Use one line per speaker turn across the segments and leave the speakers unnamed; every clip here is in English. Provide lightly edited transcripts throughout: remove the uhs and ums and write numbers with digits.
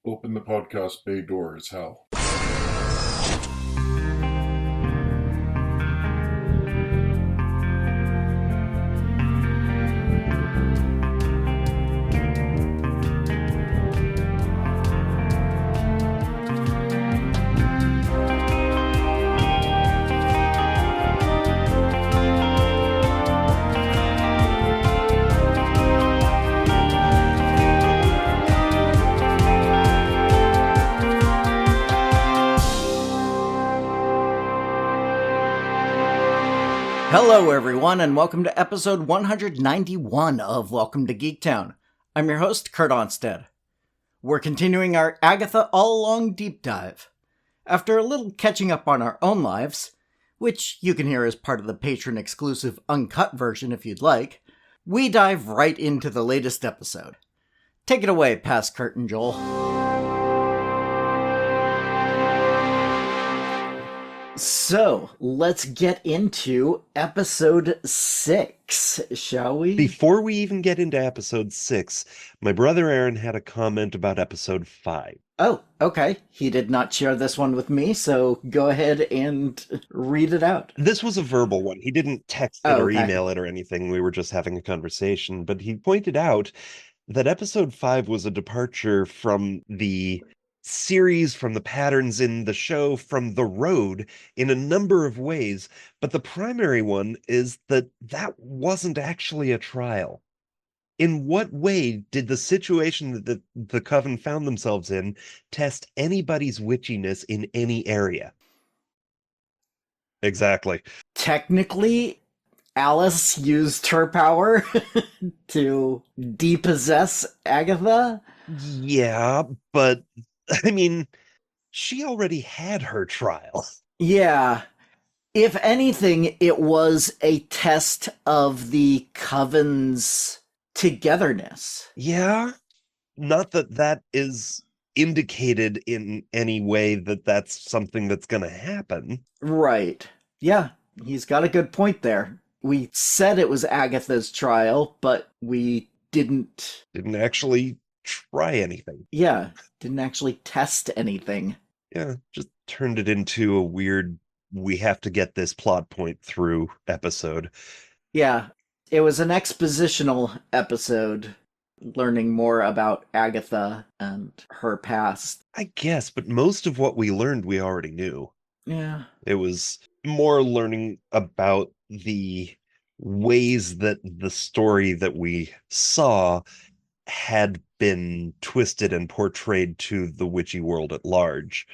Open the podcast bay door as hell.
Hello everyone, and welcome to episode 191 of Welcome to Geektown. I'm your host, Kurt Onstead. We're continuing our Agatha all-along deep dive. After a little catching up on our own lives, which you can hear as part of the patron-exclusive uncut version if you'd like, we dive right into the latest episode. Take it away, past Curtain, Joel. So, let's get into episode 6, shall we?
Before we even get into episode 6, my brother Aaron had a comment about episode 5.
Oh, okay. He did not share this one with me, so go ahead and read it out.
This was a verbal one. He didn't text it or email it or anything. We were just having a conversation. But he pointed out that episode 5 was a departure from the series, from the patterns in the show, from the road in a number of ways. But the primary one is that wasn't actually a trial. In what way did the situation that the Coven found themselves in test anybody's witchiness in any area? Exactly.
Technically, Alice used her power to depossess Agatha?
Yeah, but I mean, she already had her trial.
Yeah. If anything, it was a test of the Coven's togetherness.
Yeah. Not that is indicated in any way that that's something that's going to happen.
Right. Yeah, he's got a good point there. We said it was Agatha's trial, but we didn't
actually try anything.
Yeah, didn't actually test anything.
Yeah, just turned it into a weird, we have to get this plot point through episode.
Yeah, it was an expositional episode, learning more about Agatha and her past.
I guess, but most of what we learned we already knew.
Yeah.
It was more learning about the ways that the story that we saw had been twisted and portrayed to the witchy world at large.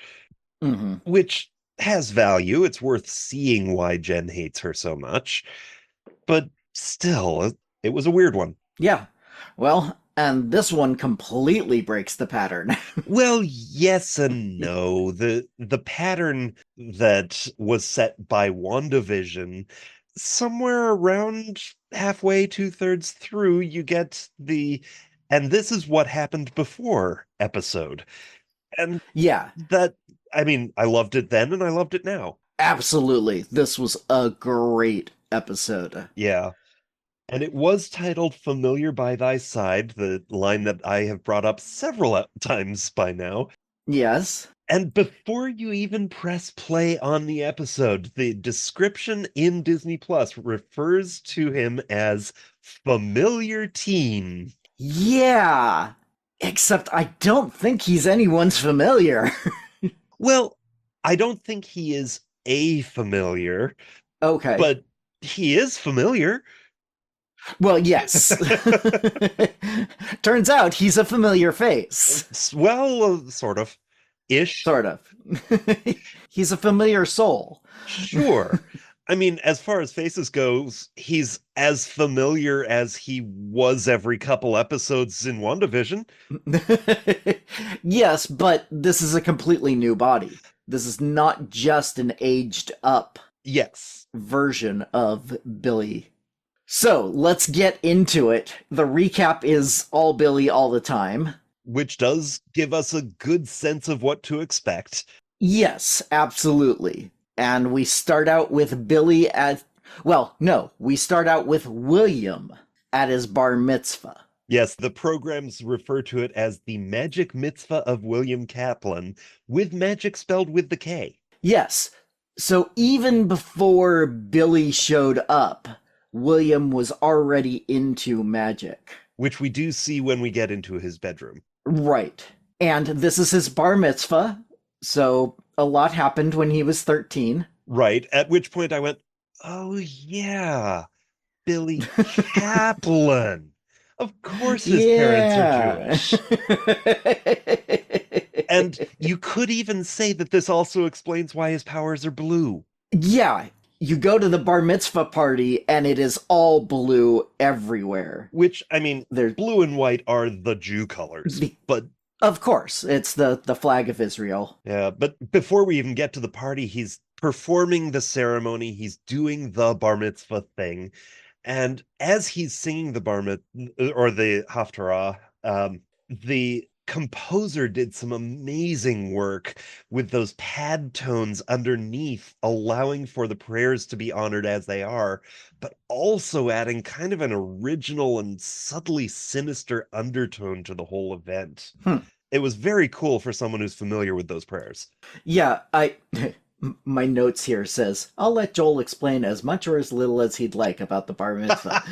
Mm-hmm.
Which has value. It's worth seeing why Jen hates her so much. But still, it was a weird one.
Yeah. Well, and this one completely breaks the pattern.
Well, yes and no. The pattern that was set by WandaVision, somewhere around halfway, 2/3 through, you get and this is what happened before episode. And
yeah.
I loved it then and I loved it now.
Absolutely. This was a great episode.
Yeah. And it was titled Familiar by Thy Side, the line that I have brought up several times by now.
Yes.
And before you even press play on the episode, the description in Disney Plus refers to him as Familiar Teen.
Yeah. Except I don't think he's anyone's familiar.
Well, I don't think he is a familiar.
Okay.
But he is familiar.
Well, yes. Turns out he's a familiar face.
Well, sort of. Ish.
Sort of. He's a familiar soul.
Sure. I mean, as far as faces goes, he's as familiar as he was every couple episodes in WandaVision.
Yes, but this is a completely new body. This is not just an aged up version of Billy. So, let's get into it. The recap is all Billy all the time.
Which does give us a good sense of what to expect.
Yes, absolutely. And we start out with we start out with William at his bar mitzvah.
Yes, the programs refer to it as the Magic Mitzvah of William Kaplan, with magic spelled with the K.
Yes. So even before Billy showed up, William was already into magic.
Which we do see when we get into his bedroom.
Right. And this is his bar mitzvah, so a lot happened when he was 13.
Right, at which point I went, oh yeah, Billy Kaplan. Of course his parents are Jewish. And you could even say that this also explains why his powers are blue.
Yeah, you go to the bar mitzvah party and it is all blue everywhere.
Which, I mean, blue and white are the Jew colors, but...
Of course, it's the flag of Israel.
Yeah, but before we even get to the party, he's performing the ceremony, he's doing the bar mitzvah thing, and as he's singing the bar mitzvah, or the haftarah, the composer did some amazing work with those pad tones underneath, allowing for the prayers to be honored as they are, but also adding kind of an original and subtly sinister undertone to the whole event. It was very cool for someone who's familiar with those prayers.
Yeah, my notes here says, I'll let Joel explain as much or as little as he'd like about the bar mitzvah.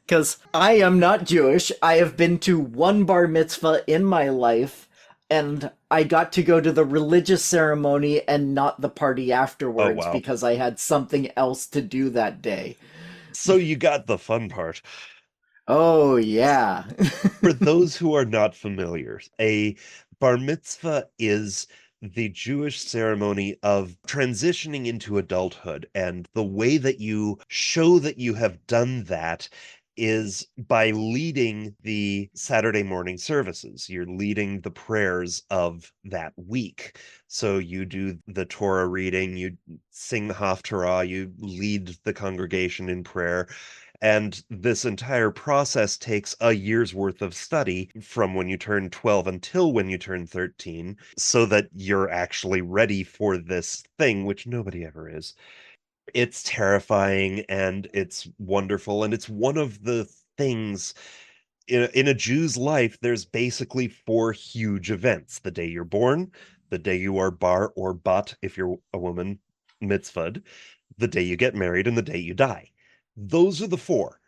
Because I am not Jewish. I have been to one bar mitzvah in my life, and I got to go to the religious ceremony and not the party afterwards because I had something else to do that day.
So you got the fun part.
Oh, yeah.
For those who are not familiar, a bar mitzvah is the Jewish ceremony of transitioning into adulthood, and the way that you show that you have done that is by leading the Saturday morning services. You're leading the prayers of that week. So you do the Torah reading, you sing the Haftarah, you lead the congregation in prayer. And this entire process takes a year's worth of study from when you turn 12 until when you turn 13, so that you're actually ready for this thing, which nobody ever is. It's terrifying and it's wonderful, and it's one of the things in a Jew's life. There's basically 4 huge events: the day you're born, the day you are bar or bat if you're a woman, mitzvahed, the day you get married, and the day you die. Those are the 4.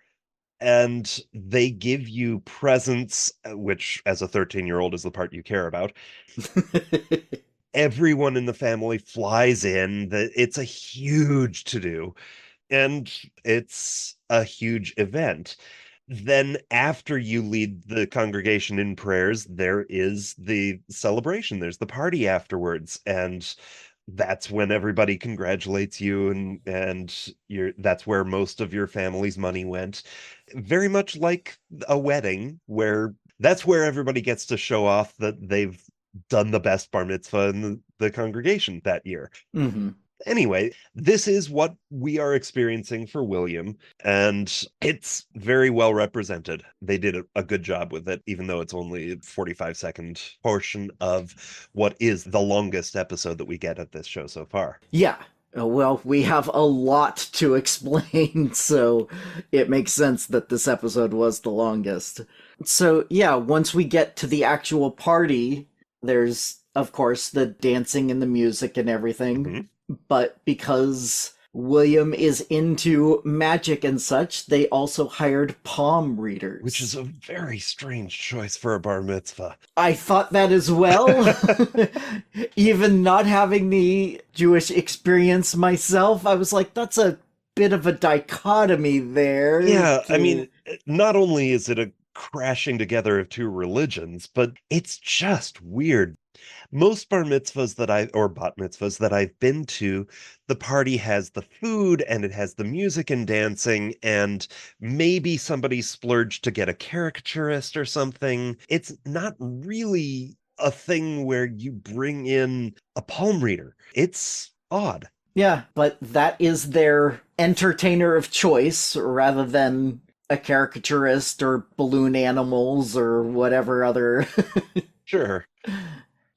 And they give you presents, which as a 13-year-old is the part you care about. Everyone in the family flies in. It's a huge to-do, and it's a huge event. Then after you lead the congregation in prayers, there is the celebration. There's the party afterwards, and that's when everybody congratulates you, and that's where most of your family's money went. Very much like a wedding, where that's where everybody gets to show off that they've done the best bar mitzvah in the congregation that year.
Mm-hmm.
Anyway, this is what we are experiencing for William, and it's very well represented. They did a good job with it, even though it's only a 45-second portion of what is the longest episode that we get at this show so far.
Yeah. Well, we have a lot to explain, so it makes sense that this episode was the longest. So, yeah, once we get to the actual party, there's, of course, the dancing and the music and everything. Mm-hmm. But because William is into magic and such, they also hired palm readers.
Which is a very strange choice for a bar mitzvah.
I thought that as well. Even not having the Jewish experience myself, I was like, that's a bit of a dichotomy there.
Yeah, I mean, not only is it a crashing together of 2 religions, but it's just weird. Most bar mitzvahs or bat mitzvahs that I've been to, the party has the food and it has the music and dancing, and maybe somebody splurged to get a caricaturist or something. It's not really a thing where you bring in a palm reader. It's odd.
Yeah, but that is their entertainer of choice rather than a caricaturist or balloon animals or whatever other.
Sure.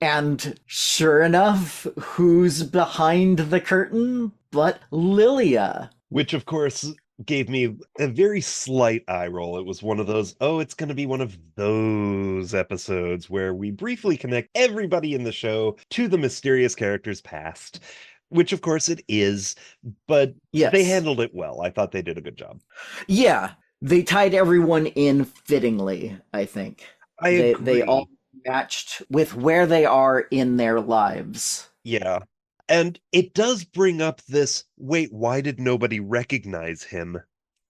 And sure enough, who's behind the curtain but Lilia?
Which, of course, gave me a very slight eye roll. It was one of those, oh, it's going to be one of those episodes where we briefly connect everybody in the show to the mysterious character's past, which of course it is, but they
Yes.
handled it well. I thought they did a good job.
Yeah, they tied everyone in fittingly, I think.
I agree.
They all matched with where they are in their lives.
Yeah. And it does bring up this, wait, why did nobody recognize him?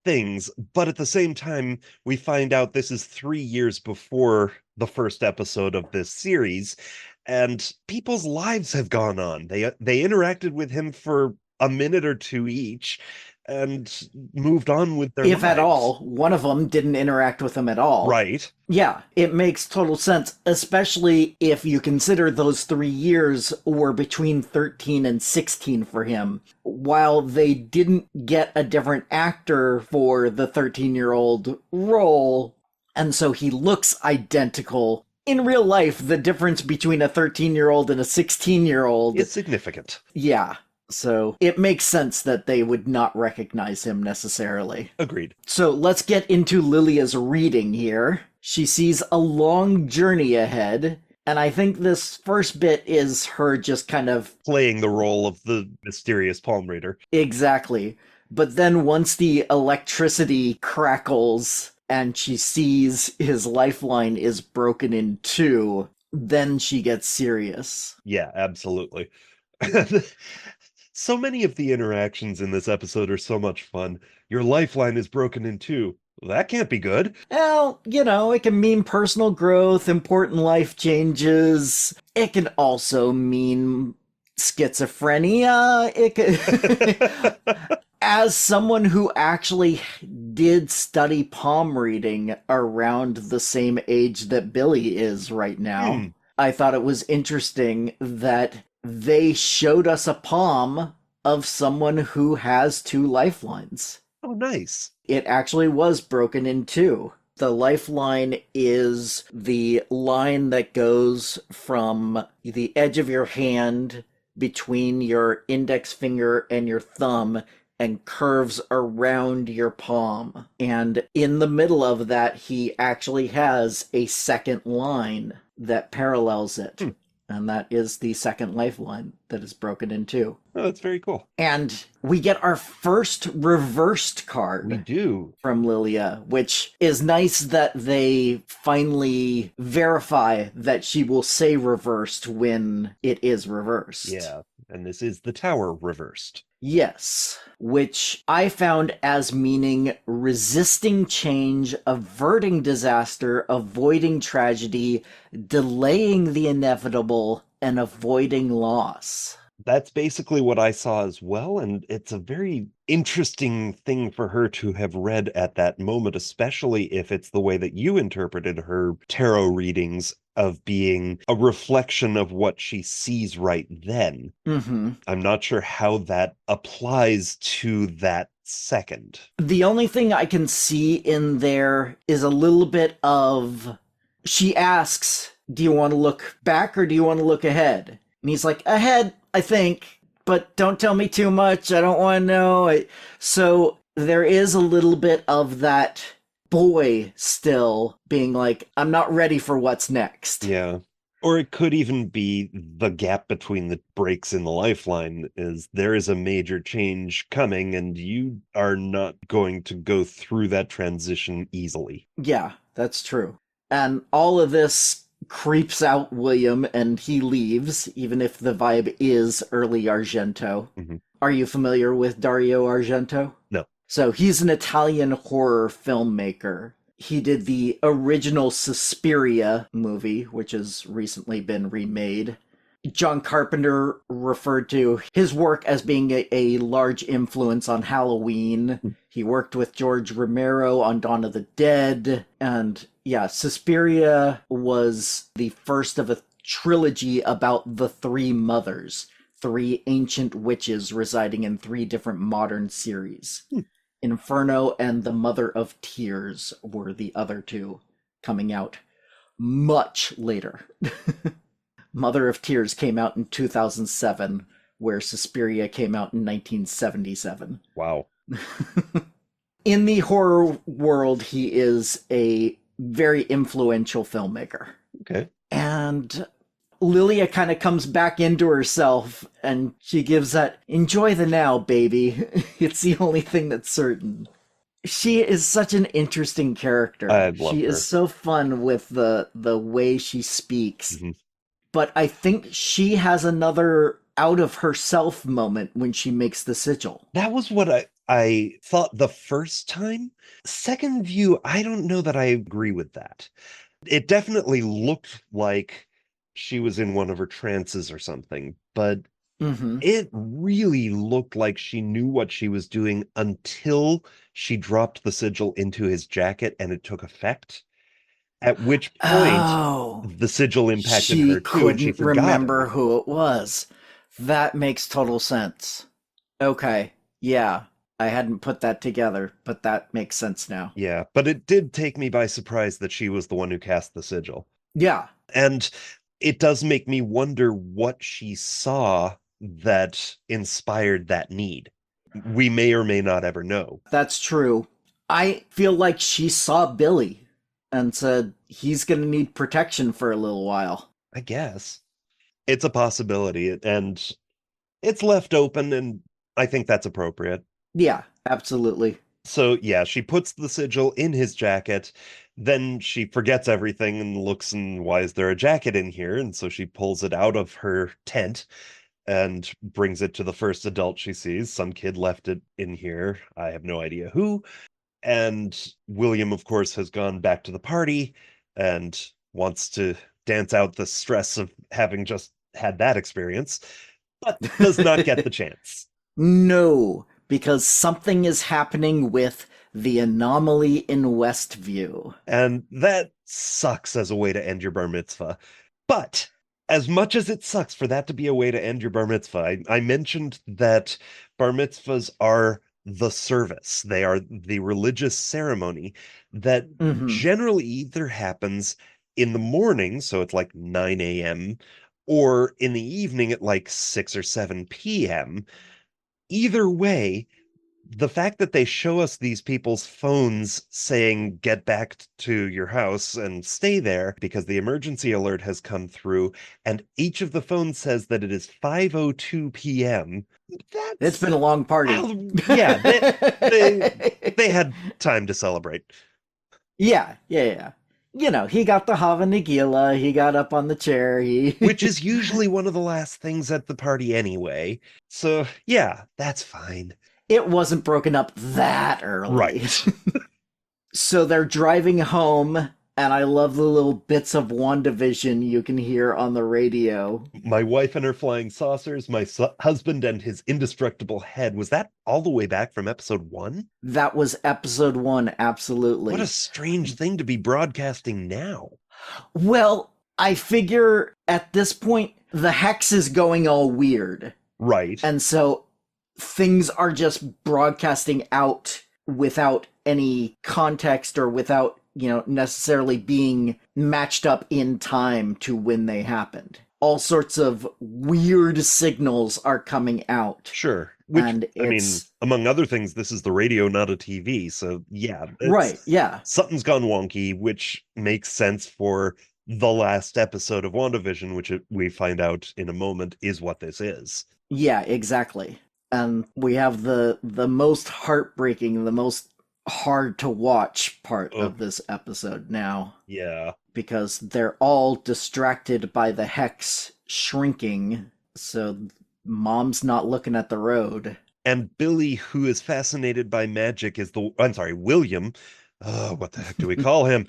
Things, but at the same time, we find out this is 3 years before the first episode of this series, and people's lives have gone on. They interacted with him for a minute or two each, and moved on with their lives.
If at all, one of them didn't interact with him at all.
Right.
Yeah, it makes total sense, especially if you consider those 3 years were between 13 and 16 for him. While they didn't get a different actor for the 13-year-old role, and so he looks identical. In real life, the difference between a 13-year-old and a 16-year-old
is significant.
Yeah. So it makes sense that they would not recognize him necessarily.
Agreed.
So let's get into Lilia's reading here. She sees a long journey ahead, and I think this first bit is her just kind of
playing the role of the mysterious palm reader.
Exactly. But then once the electricity crackles and she sees his lifeline is broken in two, then she gets serious.
Yeah, absolutely. So many of the interactions in this episode are so much fun. Your lifeline is broken in two. Well, that can't be good.
Well, it can mean personal growth, important life changes. It can also mean schizophrenia. It could... As someone who actually did study palm reading around the same age that Billy is right now, I thought it was interesting that they showed us a palm of someone who has two lifelines.
Oh, nice.
It actually was broken in two. The lifeline is the line that goes from the edge of your hand between your index finger and your thumb and curves around your palm. And in the middle of that, he actually has a second line that parallels it. And that is the second lifeline that is broken in two.
Oh, that's very cool.
And we get our first reversed card.
We do.
From Lilia, which is nice that they finally verify that she will say reversed when it is reversed.
Yeah, and this is the tower reversed.
Yes, which I found as meaning resisting change, averting disaster, avoiding tragedy, delaying the inevitable, and avoiding loss.
That's basically what I saw as well, and it's a very interesting thing for her to have read at that moment, especially if it's the way that you interpreted her tarot readings of being a reflection of what she sees right then.
Mm-hmm.
I'm not sure how that applies to that second.
The only thing I can see in there is a little bit of... She asks, do you want to look back or do you want to look ahead? And he's like, ahead, I think, but don't tell me too much. I don't want to know. So there is a little bit of that boy still being like, I'm not ready for what's next.
Yeah. Or it could even be the gap between the breaks in the lifeline is there is a major change coming and you are not going to go through that transition easily.
Yeah, that's true. And all of this creeps out William and he leaves, even if the vibe is early Argento. Mm-hmm. Are you familiar with Dario Argento?
No.
So he's an Italian horror filmmaker. He did the original Suspiria movie, which has recently been remade. John Carpenter referred to his work as being a large influence on Halloween. He worked with George Romero on Dawn of the Dead. And yeah, Suspiria was the first of a trilogy about the three mothers, three ancient witches residing in three different modern series. Inferno and the Mother of Tears were the other two, coming out much later. Mother of Tears came out in 2007, where Suspiria came out in 1977.
Wow.
In the horror world, he is a very influential filmmaker.
Okay.
And Lilia kind of comes back into herself and she gives that, enjoy the now, baby. It's the only thing that's certain. She is such an interesting character.
I love
She
her.
is so fun with the way she speaks.
Mm-hmm.
But I think she has another out of herself moment when she makes the sigil.
That was what I thought the first time. Second view, I don't know that I agree with that. It definitely looked like she was in one of her trances or something, but
Mm-hmm.
it really looked like she knew what she was doing until she dropped the sigil into his jacket and it took effect. At which point,
Oh,
the sigil impacted
she
her too, and she
couldn't
forgot
remember
her.
who it was. That makes total sense. Okay, yeah, I hadn't put that together, but that makes sense now.
Yeah, but it did take me by surprise that she was the one who cast the sigil.
Yeah,
And it does make me wonder what she saw that inspired that need. We may or may not ever know.
that's true. I feel like she saw Billy and said, he's gonna need protection for a little while.
I guess. It's a possibility, and it's left open, and I think that's appropriate.
Yeah, absolutely.
So, yeah, she puts the sigil in his jacket. Then she forgets everything and looks, and why is there a jacket in here? And so she pulls it out of her tent and brings it to the first adult she sees. Some kid left it in here. I have no idea who. And William, of course, has gone back to the party and wants to dance out the stress of having just had that experience, but does not get the chance.
No, because something is happening with the anomaly in Westview.
And that sucks as a way to end your bar mitzvah. But as much as it sucks for that to be a way to end your bar mitzvah, I mentioned that bar mitzvahs are the service. They are the religious ceremony that
Mm-hmm.
generally either happens in the morning, so it's like 9 a.m., or in the evening at like 6 or 7 p.m. Either way, the fact that they show us these people's phones saying get back to your house and stay there because the emergency alert has come through, and each of the phones says that it is 5:02 p.m.
It's
That's
been a long party.
well, yeah, they had time to celebrate.
Yeah. You know, he got the Hava Nagila, he got up on the chair,
Which is usually one of the last things at the party anyway. So yeah, that's fine.
It wasn't broken up that early.
Right.
So they're driving home, and I love the little bits of WandaVision you can hear on the radio.
My wife and her flying saucers, my husband and his indestructible head. Was that all the way back from episode 1?
That was episode 1, absolutely.
What a strange thing to be broadcasting now.
Well, I figure at this point, the hex is going all weird.
Right.
And so things are just broadcasting out without any context or without, necessarily being matched up in time to when they happened. All sorts of weird signals are coming out.
Sure. Which,
And
I mean, among other things, this is the radio, not a TV. So, yeah.
Right, yeah.
Something's gone wonky, which makes sense for the last episode of WandaVision, which we find out in a moment is what this is.
Yeah, exactly. And we have the most heartbreaking, the most hard to watch part of this episode now.
Yeah.
Because they're all distracted by the hex shrinking, so Mom's not looking at the road.
And Billy, who is fascinated by magic, is William. What the heck do we call him?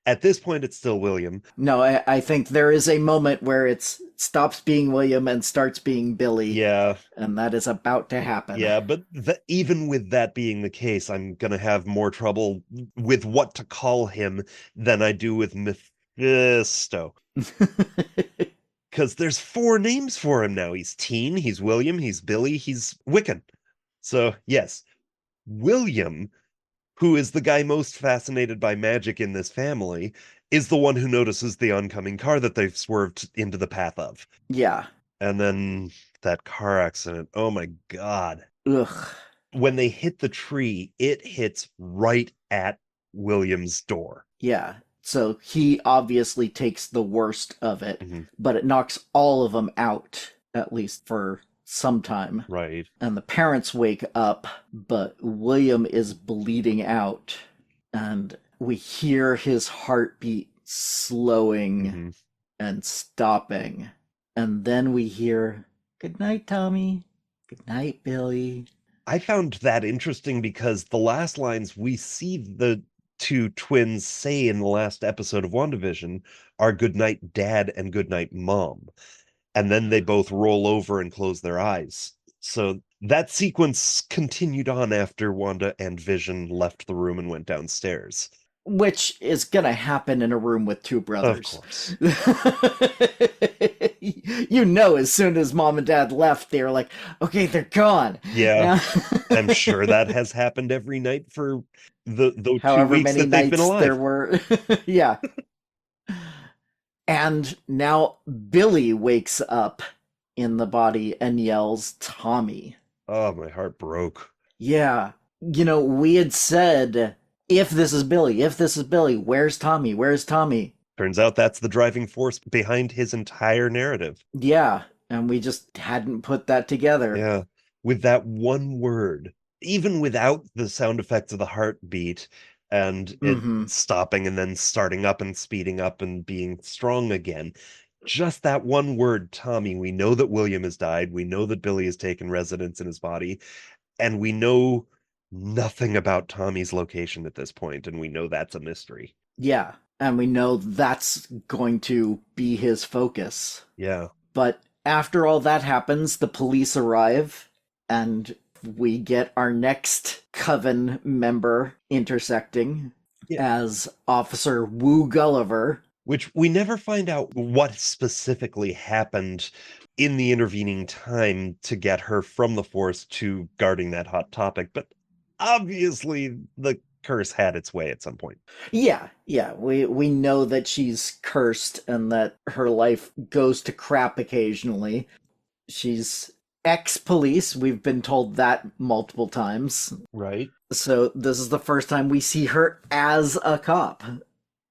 At this point, it's still William.
No, I think there is a moment where it stops being William and starts being Billy.
Yeah.
And that is about to happen.
Yeah, but even with that being the case, I'm going to have more trouble with what to call him than I do with Mephisto. Because there's 4 names for him now. He's Teen, he's William, he's Billy, he's Wiccan. So, yes, William, who is the guy most fascinated by magic in this family, is the one who notices the oncoming car that they've swerved into the path of.
Yeah.
And then that car accident. Oh my God.
Ugh.
when they hit the tree, it hits right at William's door.
Yeah. So he obviously takes the worst of it,
Mhm.
but it knocks all of them out, at least for some time.
Right.
And the parents wake up, but William is bleeding out, and we hear his heartbeat slowing
Mhm.
and stopping. And then we hear, "Good night, Tommy. Good night, Billy."
I found that interesting because the last lines we see the two twins say in the last episode of WandaVision are "Good night, Dad," and "Good night, Mom." And then they both roll over and close their eyes. So that sequence continued on after Wanda and Vision left the room and went downstairs.
Which is gonna happen in a room with two
Of
brothers.
course.
You know, as soon as Mom and Dad left, they were like, "Okay, they're gone."
Yeah.
Now-
I'm sure that has happened every night for those 2
However
weeks
many
that they've been
nights there
alive.
were. Yeah. And now Billy wakes up in the body and yells, "Tommy."
Oh, my heart broke.
Yeah. You know, we had said, if this is Billy, where's Tommy? Where's Tommy?
Turns out that's the driving force behind his entire narrative.
Yeah. And we just hadn't put that together.
Yeah. With that one word, even without the sound effects of the heartbeat and it
Mhm.
stopping and then starting up and speeding up and being strong again, just that one word, Tommy, we know that William has died. We know that Billy has taken residence in his body. And we know nothing about Tommy's location at this point, and we know that's a mystery.
Yeah. And we know that's going to be his focus.
Yeah.
But after all that happens, the police arrive, and we get our next Coven member intersecting as Officer Woo Gulliver.
Which we never find out what specifically happened in the intervening time to get her from the Force to guarding that hot topic, but obviously the curse had its way at some point.
Yeah, we know that she's cursed and that her life goes to crap occasionally. She's ex-police, we've been told that multiple times.
Right.
So this is the first time we see her as a cop.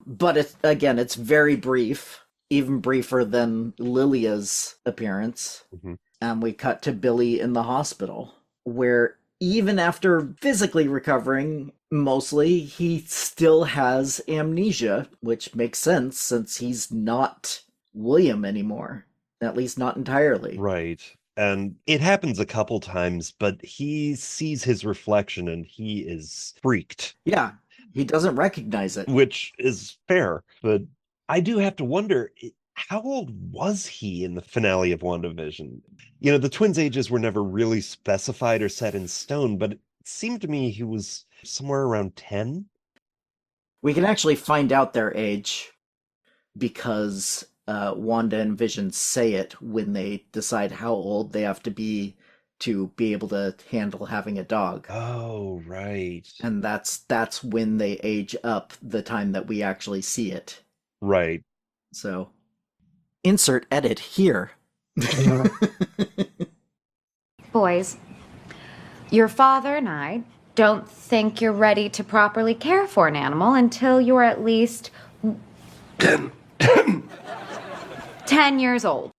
But it's very brief, even briefer than Lilia's appearance.
Mhm.
And we cut to Billy in the hospital, where even after physically recovering, mostly, he still has amnesia, which makes sense since he's not William anymore. At least not entirely.
Right. And it happens a couple times, but he sees his reflection and he is freaked.
Yeah, he doesn't recognize it.
Which is fair, but I do have to wonder, how old was he in the finale of WandaVision? You know, the twins' ages were never really specified or set in stone, but it seemed to me he was somewhere around 10.
We can actually find out their age because Wanda and Vision say it when they decide how old they have to be able to handle having a dog.
Oh, right.
And that's when they age up the time that we actually see it.
Right.
So, insert edit here.
Boys, your father and I don't think you're ready to properly care for an animal until you're at least 10 years old.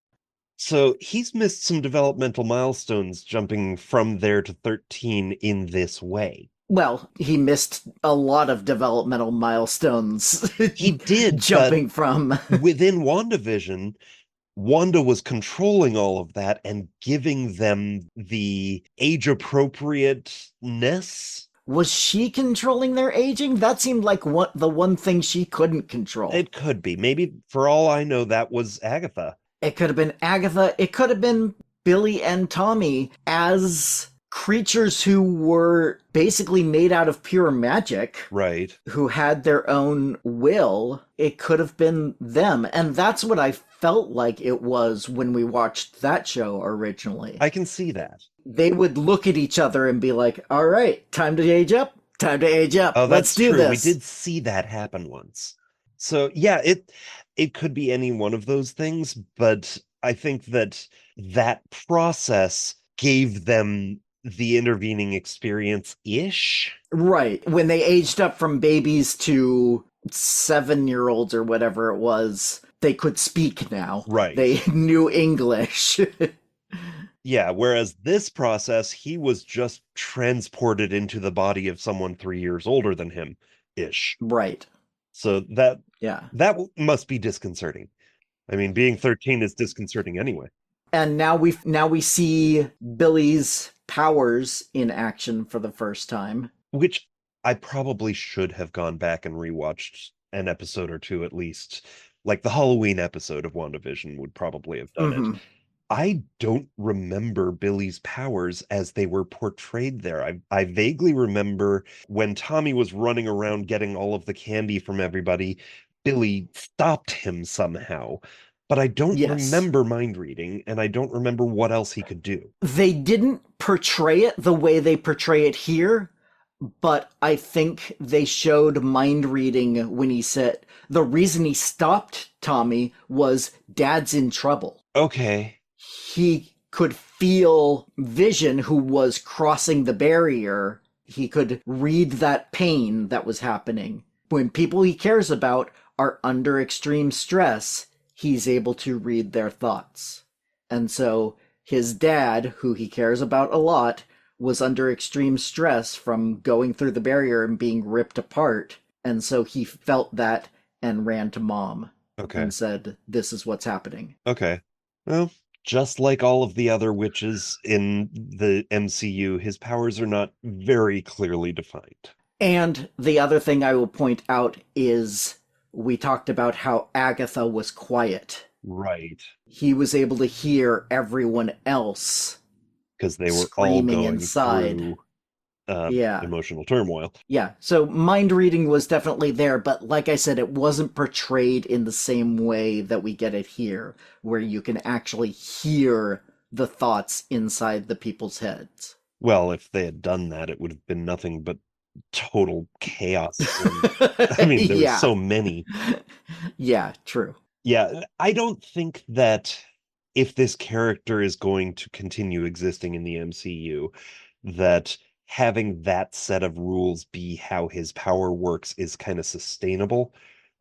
So he's missed some developmental milestones jumping from there to 13 in this way.
Well, he missed a lot of developmental milestones.
He did,
jumping from
within WandaVision, Wanda was controlling all of that and giving them the age appropriateness.
Was she controlling their aging? That seemed like the one thing she couldn't control.
It could be. Maybe, for all I know, that was Agatha.
It could have been Agatha. It could have been Billy and Tommy as creatures who were basically made out of pure magic.
Right.
Who had their own will. It could have been them. And that's what I felt like it was when we watched that show originally.
I can see that.
They would look at each other and be like, all right, time to age up. Time to age up.
Oh,
Let's do
true.
this.
We did see that happen once. So, yeah, it could be any one of those things, but I think that process gave them the intervening experience-ish.
Right. When they aged up from babies to 7-year-olds or whatever it was, they could speak now.
Right.
They knew English.
Yeah, whereas this process, he was just transported into the body of someone 3 years older than him-ish.
Right.
So that must be disconcerting. I mean, being 13 is disconcerting anyway.
And now we see Billy's powers in action for the first time.
Which I probably should have gone back and rewatched an episode or two at least. Like the Halloween episode of WandaVision would probably have done it. I don't remember Billy's powers as they were portrayed there. I vaguely remember when Tommy was running around getting all of the candy from everybody, Billy stopped him somehow. But I don't remember mind reading, and I don't remember what else he could do.
They didn't portray it the way they portray it here, but I think they showed mind reading when he said the reason he stopped Tommy was Dad's in trouble.
Okay.
He could feel Vision, who was crossing the barrier. He could read that pain that was happening. When people he cares about are under extreme stress, he's able to read their thoughts. And so his dad, who he cares about a lot, was under extreme stress from going through the barrier and being ripped apart. And so he felt that and ran to Mom.
Okay.
And said, this is what's happening.
Okay. Well, just like all of the other witches in the MCU, his powers are not very clearly defined.
And the other thing I will point out is we talked about how Agatha was quiet.
Right.
He was able to hear everyone else
because they were
screaming
all going
inside.
Through emotional turmoil.
Yeah, so mind reading was definitely there, but like I said, it wasn't portrayed in the same way that we get it here, where you can actually hear the thoughts inside the people's heads.
Well, if they had done that, it would have been nothing but total chaos. I mean, there were so many.
Yeah, true.
Yeah, I don't think that if this character is going to continue existing in the MCU, that having that set of rules be how his power works is kind of sustainable.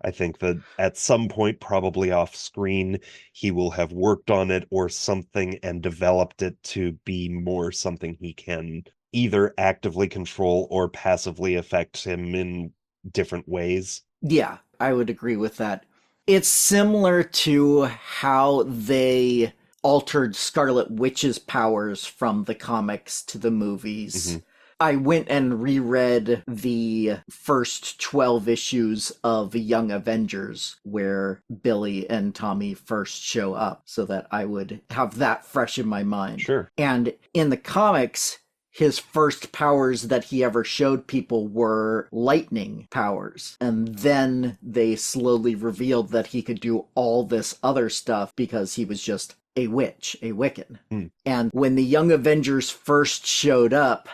I think that at some point, probably off screen, he will have worked on it or something and developed it to be more something he can either actively control or passively affect him in different ways.
Yeah, I would agree with that. It's similar to how they altered Scarlet Witch's powers from the comics to the movies. Mm-hmm. I went and reread the first 12 issues of Young Avengers where Billy and Tommy first show up so that I would have that fresh in my mind.
Sure.
And in the comics, his first powers that he ever showed people were lightning powers. And then they slowly revealed that he could do all this other stuff because he was just a witch, a Wiccan. Mm. And when the Young Avengers first showed up,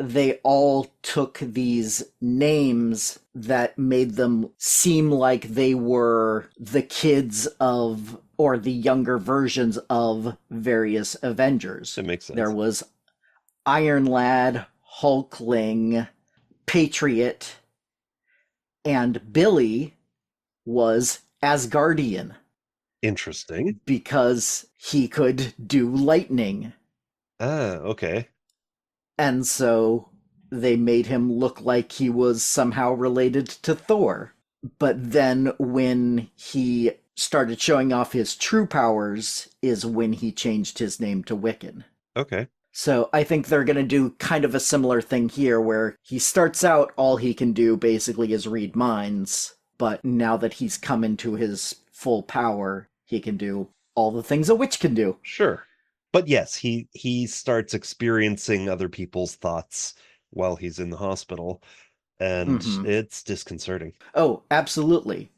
they all took these names that made them seem like they were the kids of, or the younger versions of various Avengers.
That makes sense.
There was Iron Lad, Hulkling, Patriot, and Billy was Asgardian.
Interesting.
Because he could do lightning.
Ah, okay.
And so they made him look like he was somehow related to Thor. But then when he started showing off his true powers is when he changed his name to Wiccan.
Okay.
So I think they're going to do kind of a similar thing here where he starts out, all he can do basically is read minds. But now that he's come into his full power, he can do all the things a witch can do.
Sure. But yes, he starts experiencing other people's thoughts while he's in the hospital, and it's disconcerting.
Oh, absolutely.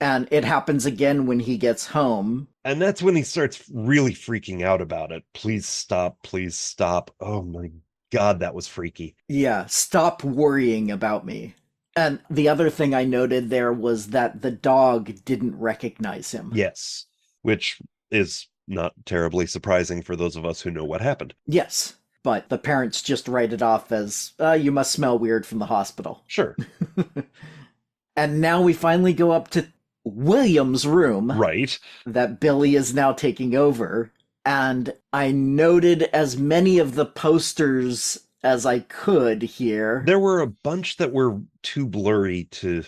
And it happens again when he gets home.
And that's when he starts really freaking out about it. Please stop, please stop. Oh my God, that was freaky.
Yeah, stop worrying about me. And the other thing I noted there was that the dog didn't recognize him.
Yes, which is not terribly surprising for those of us who know what happened.
Yes, but the parents just write it off as, you must smell weird from the hospital.
Sure.
And now we finally go up to William's room.
Right.
That Billy is now taking over. And I noted as many of the posters as I could here.
There were a bunch that were too blurry to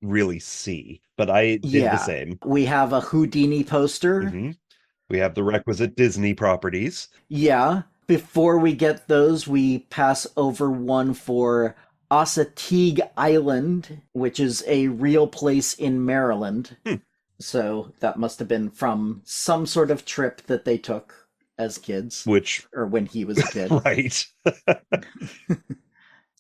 really see, but I did the same.
We have a Houdini poster.
Mm-hmm. We have the requisite Disney properties.
Yeah. Before we get those, we pass over one for Assateague Island, which is a real place in Maryland. So that must have been from some sort of trip that they took as kids.
Or
when he was a kid.
Right.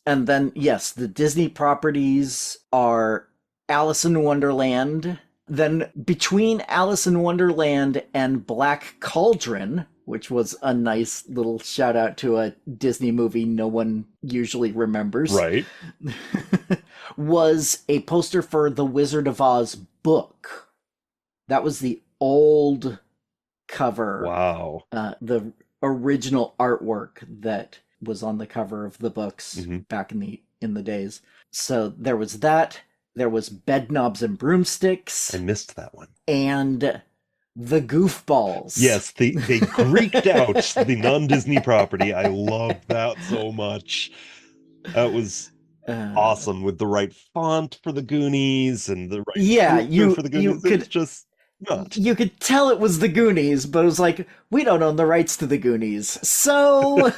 And then, yes, the Disney properties are Alice in Wonderland. Then between Alice in Wonderland and Black Cauldron, which was a nice little shout out to a Disney movie no one usually remembers.
Right.
Was a poster for the Wizard of Oz book. That was the old cover.
Wow.
The original artwork that was on the cover of the books back in the days. So there was that. There was Bedknobs and Broomsticks.
I missed that one.
And the Goofballs.
Yes, they Greeked out the non-Disney property. I loved that so much. That was awesome, with the right font for the Goonies and the right for the Goonies. It's just not. You
could tell it was the Goonies, but it was like, we don't own the rights to the Goonies. So...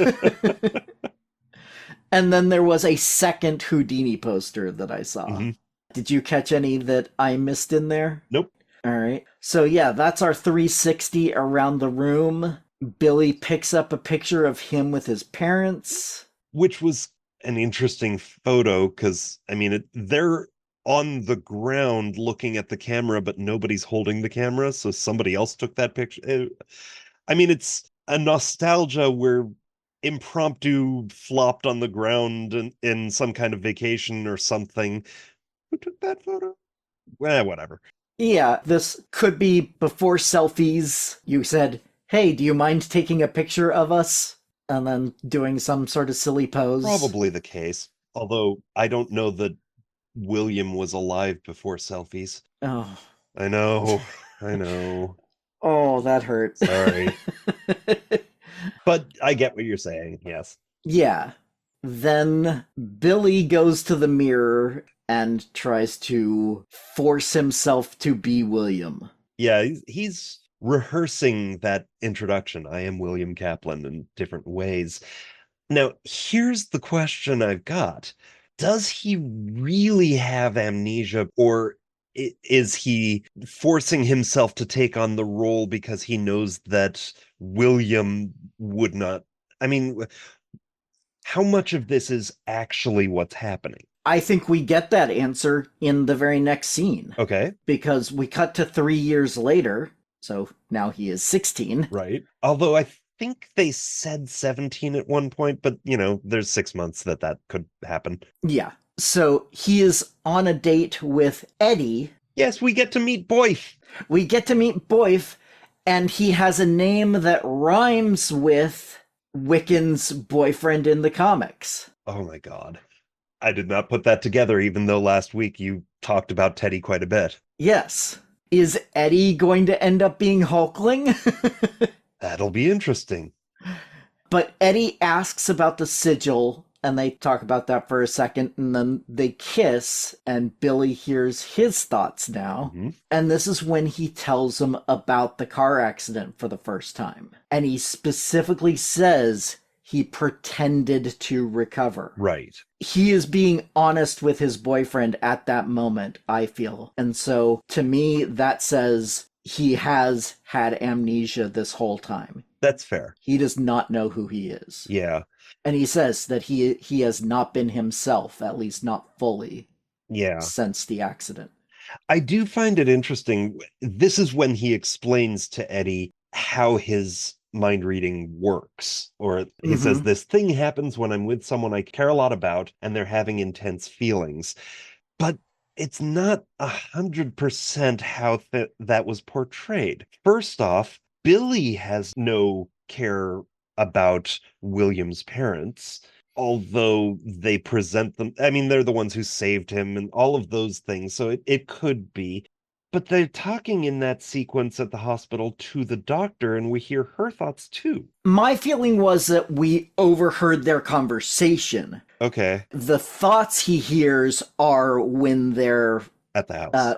And then there was a second Houdini poster that I saw. Did you catch any that I missed in there?
Nope.
All right. So yeah, that's our 360 around the room. Billy picks up a picture of him with his parents.
Which was an interesting photo, because, I mean, they're on the ground looking at the camera, but nobody's holding the camera, so somebody else took that picture. I mean, it's a nostalgia where impromptu flopped on the ground in some kind of vacation or something. Who took that photo? Whatever.
Yeah, this could be before selfies. You said, hey, do you mind taking a picture of us? And then doing some sort of silly pose.
Probably the case. Although I don't know that William was alive before selfies.
Oh.
I know.
Oh, that hurt.
Sorry. But I get what you're saying, yes.
Yeah. Then Billy goes to the mirror and tries to force himself to be William.
Yeah, he's rehearsing that introduction. I am William Kaplan in different ways. Now, here's the question I've got. Does he really have amnesia, or is he forcing himself to take on the role because he knows that William would not? I mean, how much of this is actually what's happening?
I think we get that answer in the very next scene.
Okay.
Because we cut to 3 years later, so now he is 16.
Right. Although I think they said 17 at one point, but, there's 6 months that could happen.
Yeah. So he is on a date with Eddie.
Yes, we get to meet Boyf.
And he has a name that rhymes with Wiccan's boyfriend in the comics.
Oh my God. I did not put that together, even though last week you talked about Teddy quite a bit.
Yes. Is Eddie going to end up being Hulkling?
That'll be interesting.
But Eddie asks about the sigil, and they talk about that for a second, and then they kiss, and Billy hears his thoughts now. And this is when he tells him about the car accident for the first time. And he specifically says he pretended to recover.
Right.
He is being honest with his boyfriend at that moment, I feel. And so, to me, that says he has had amnesia this whole time.
That's fair.
He does not know who he is.
Yeah.
And he says that he has not been himself, at least not fully, since the accident.
I do find it interesting. This is when he explains to Eddie how his mind reading works, or he says this thing happens when I'm with someone I care a lot about and they're having intense feelings, but it's not 100% how that was portrayed. First off, Billy has no care about William's parents, although they present them, I mean, they're the ones who saved him and all of those things, so it could be. But they're talking in that sequence at the hospital to the doctor, and we hear her thoughts too.
My feeling was that we overheard their conversation.
Okay.
The thoughts he hears are when they're
At the house.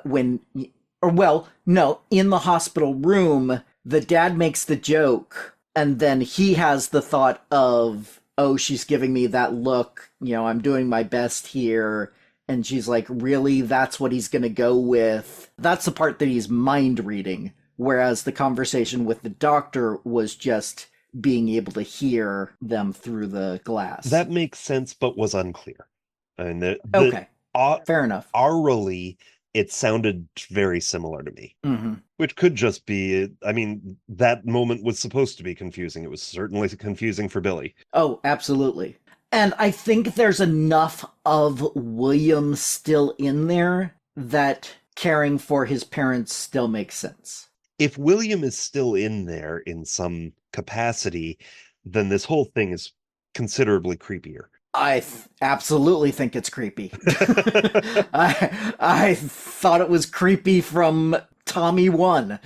In the hospital room, the dad makes the joke, and then he has the thought of, oh, she's giving me that look, I'm doing my best here. And she's like, really? That's what he's going to go with? That's the part that he's mind reading. Whereas the conversation with the doctor was just being able to hear them through the glass.
That makes sense, but was unclear. And
okay. Fair enough.
Aurally, it sounded very similar to me.
Mm-hmm.
Which could just be, I mean, that moment was supposed to be confusing. It was certainly confusing for Billy.
Oh, absolutely. And I think there's enough of William still in there that caring for his parents still makes sense.
If William is still in there in some capacity, then this whole thing is considerably creepier.
I absolutely think it's creepy. I thought it was creepy from Tommy 1.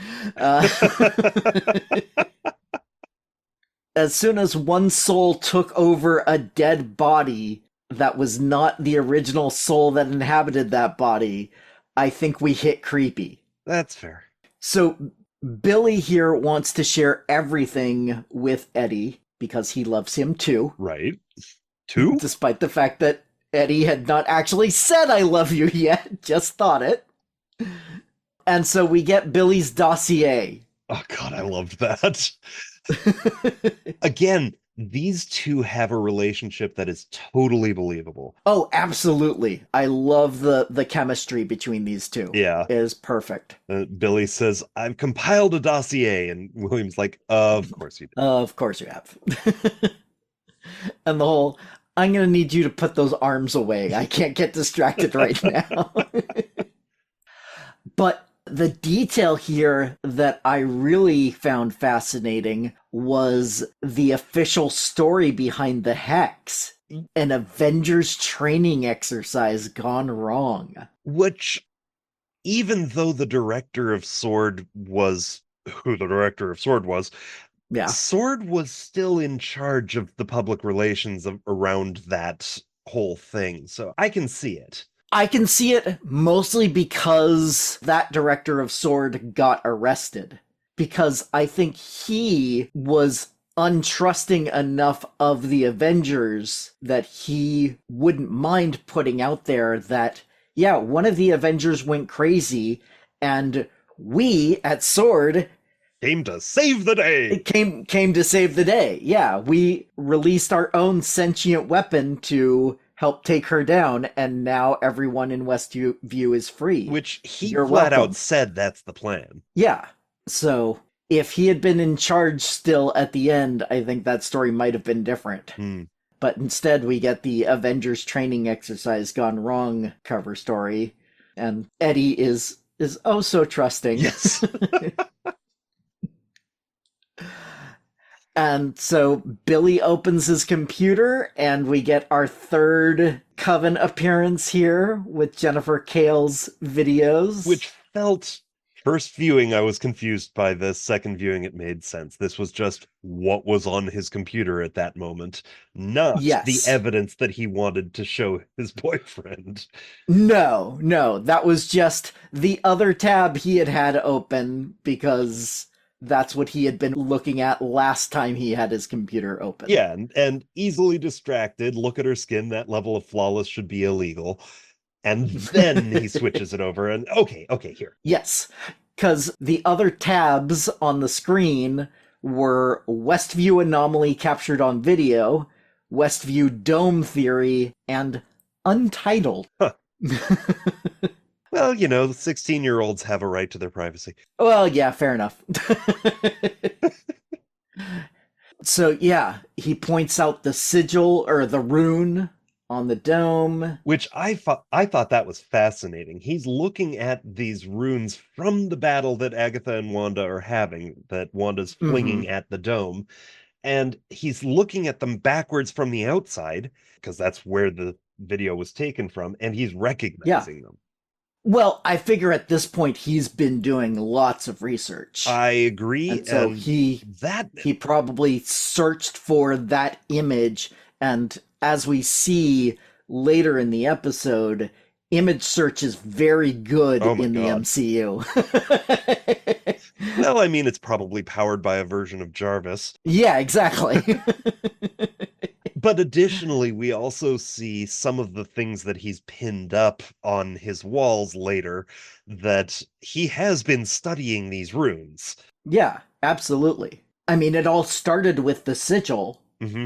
As soon as one soul took over a dead body that was not the original soul that inhabited that body, I think we hit creepy.
That's fair.
So Billy here wants to share everything with Eddie because he loves him too.
Right. Too?
Despite the fact that Eddie had not actually said I love you yet, just thought it. And so we get Billy's dossier.
Oh God, I loved that. Again, these two have a relationship that is totally believable.
Oh, absolutely. I love the chemistry between these two.
Yeah.
It is perfect.
Billy says, I've compiled a dossier. And William's like, of course you did.
Of course you have. And the whole, I'm going to need you to put those arms away. I can't get distracted right now. But the detail here that I really found fascinating was the official story behind the hex. An Avengers training exercise gone wrong.
Which, even though the director of Sword was who the director of Sword was,
yeah,
Sword was still in charge of the public relations around that whole thing. So I can see it.
I can see it mostly because that director of Sword got arrested. Because I think he was untrusting enough of the Avengers that he wouldn't mind putting out there that, yeah, one of the Avengers went crazy, and we at Sword
came to save the day.
Came to save the day. Yeah, we released our own sentient weapon to help take her down, and now everyone in Westview is free.
Which he
You're
flat
welcome.
out said that's the plan.
Yeah. So if he had been in charge still at the end, I think that story might have been different. But instead we get the Avengers training exercise gone wrong cover story, and Eddie is oh so trusting.
Yes.
And so Billy opens his computer, and we get our third Coven appearance here with Jennifer Kale's videos.
Which felt, first viewing, I was confused by this. Second viewing, it made sense. This was just what was on his computer at that moment, not the evidence that he wanted to show his boyfriend.
No, that was just the other tab he had open because that's what he had been looking at last time he had his computer open.
Yeah, and easily distracted. Look at her skin. That level of flawless should be illegal. And then he switches it over and, okay, here.
Yes, because the other tabs on the screen were Westview Anomaly captured on video, Westview Dome Theory, and Untitled.
Huh. Well, the 16-year-olds have a right to their privacy.
Well, yeah, fair enough. So, yeah, he points out the sigil, or the rune, on the dome.
Which I thought that was fascinating. He's looking at these runes from the battle that Agatha and Wanda are having, that Wanda's flinging at the dome. and he's looking at them backwards from the outside, because that's where the video was taken from, and he's recognizing them.
Well, I figure at this point he's been doing lots of research.
I agree.
And so he probably searched for that image, and as we see later in the episode, image search is very good in the MCU.
Well, I mean, it's probably powered by a version of Jarvis.
Yeah, exactly.
But additionally, we also see some of the things that he's pinned up on his walls later, that he has been studying these runes.
Yeah, absolutely. I mean, it all started with the sigil.
Mm-hmm.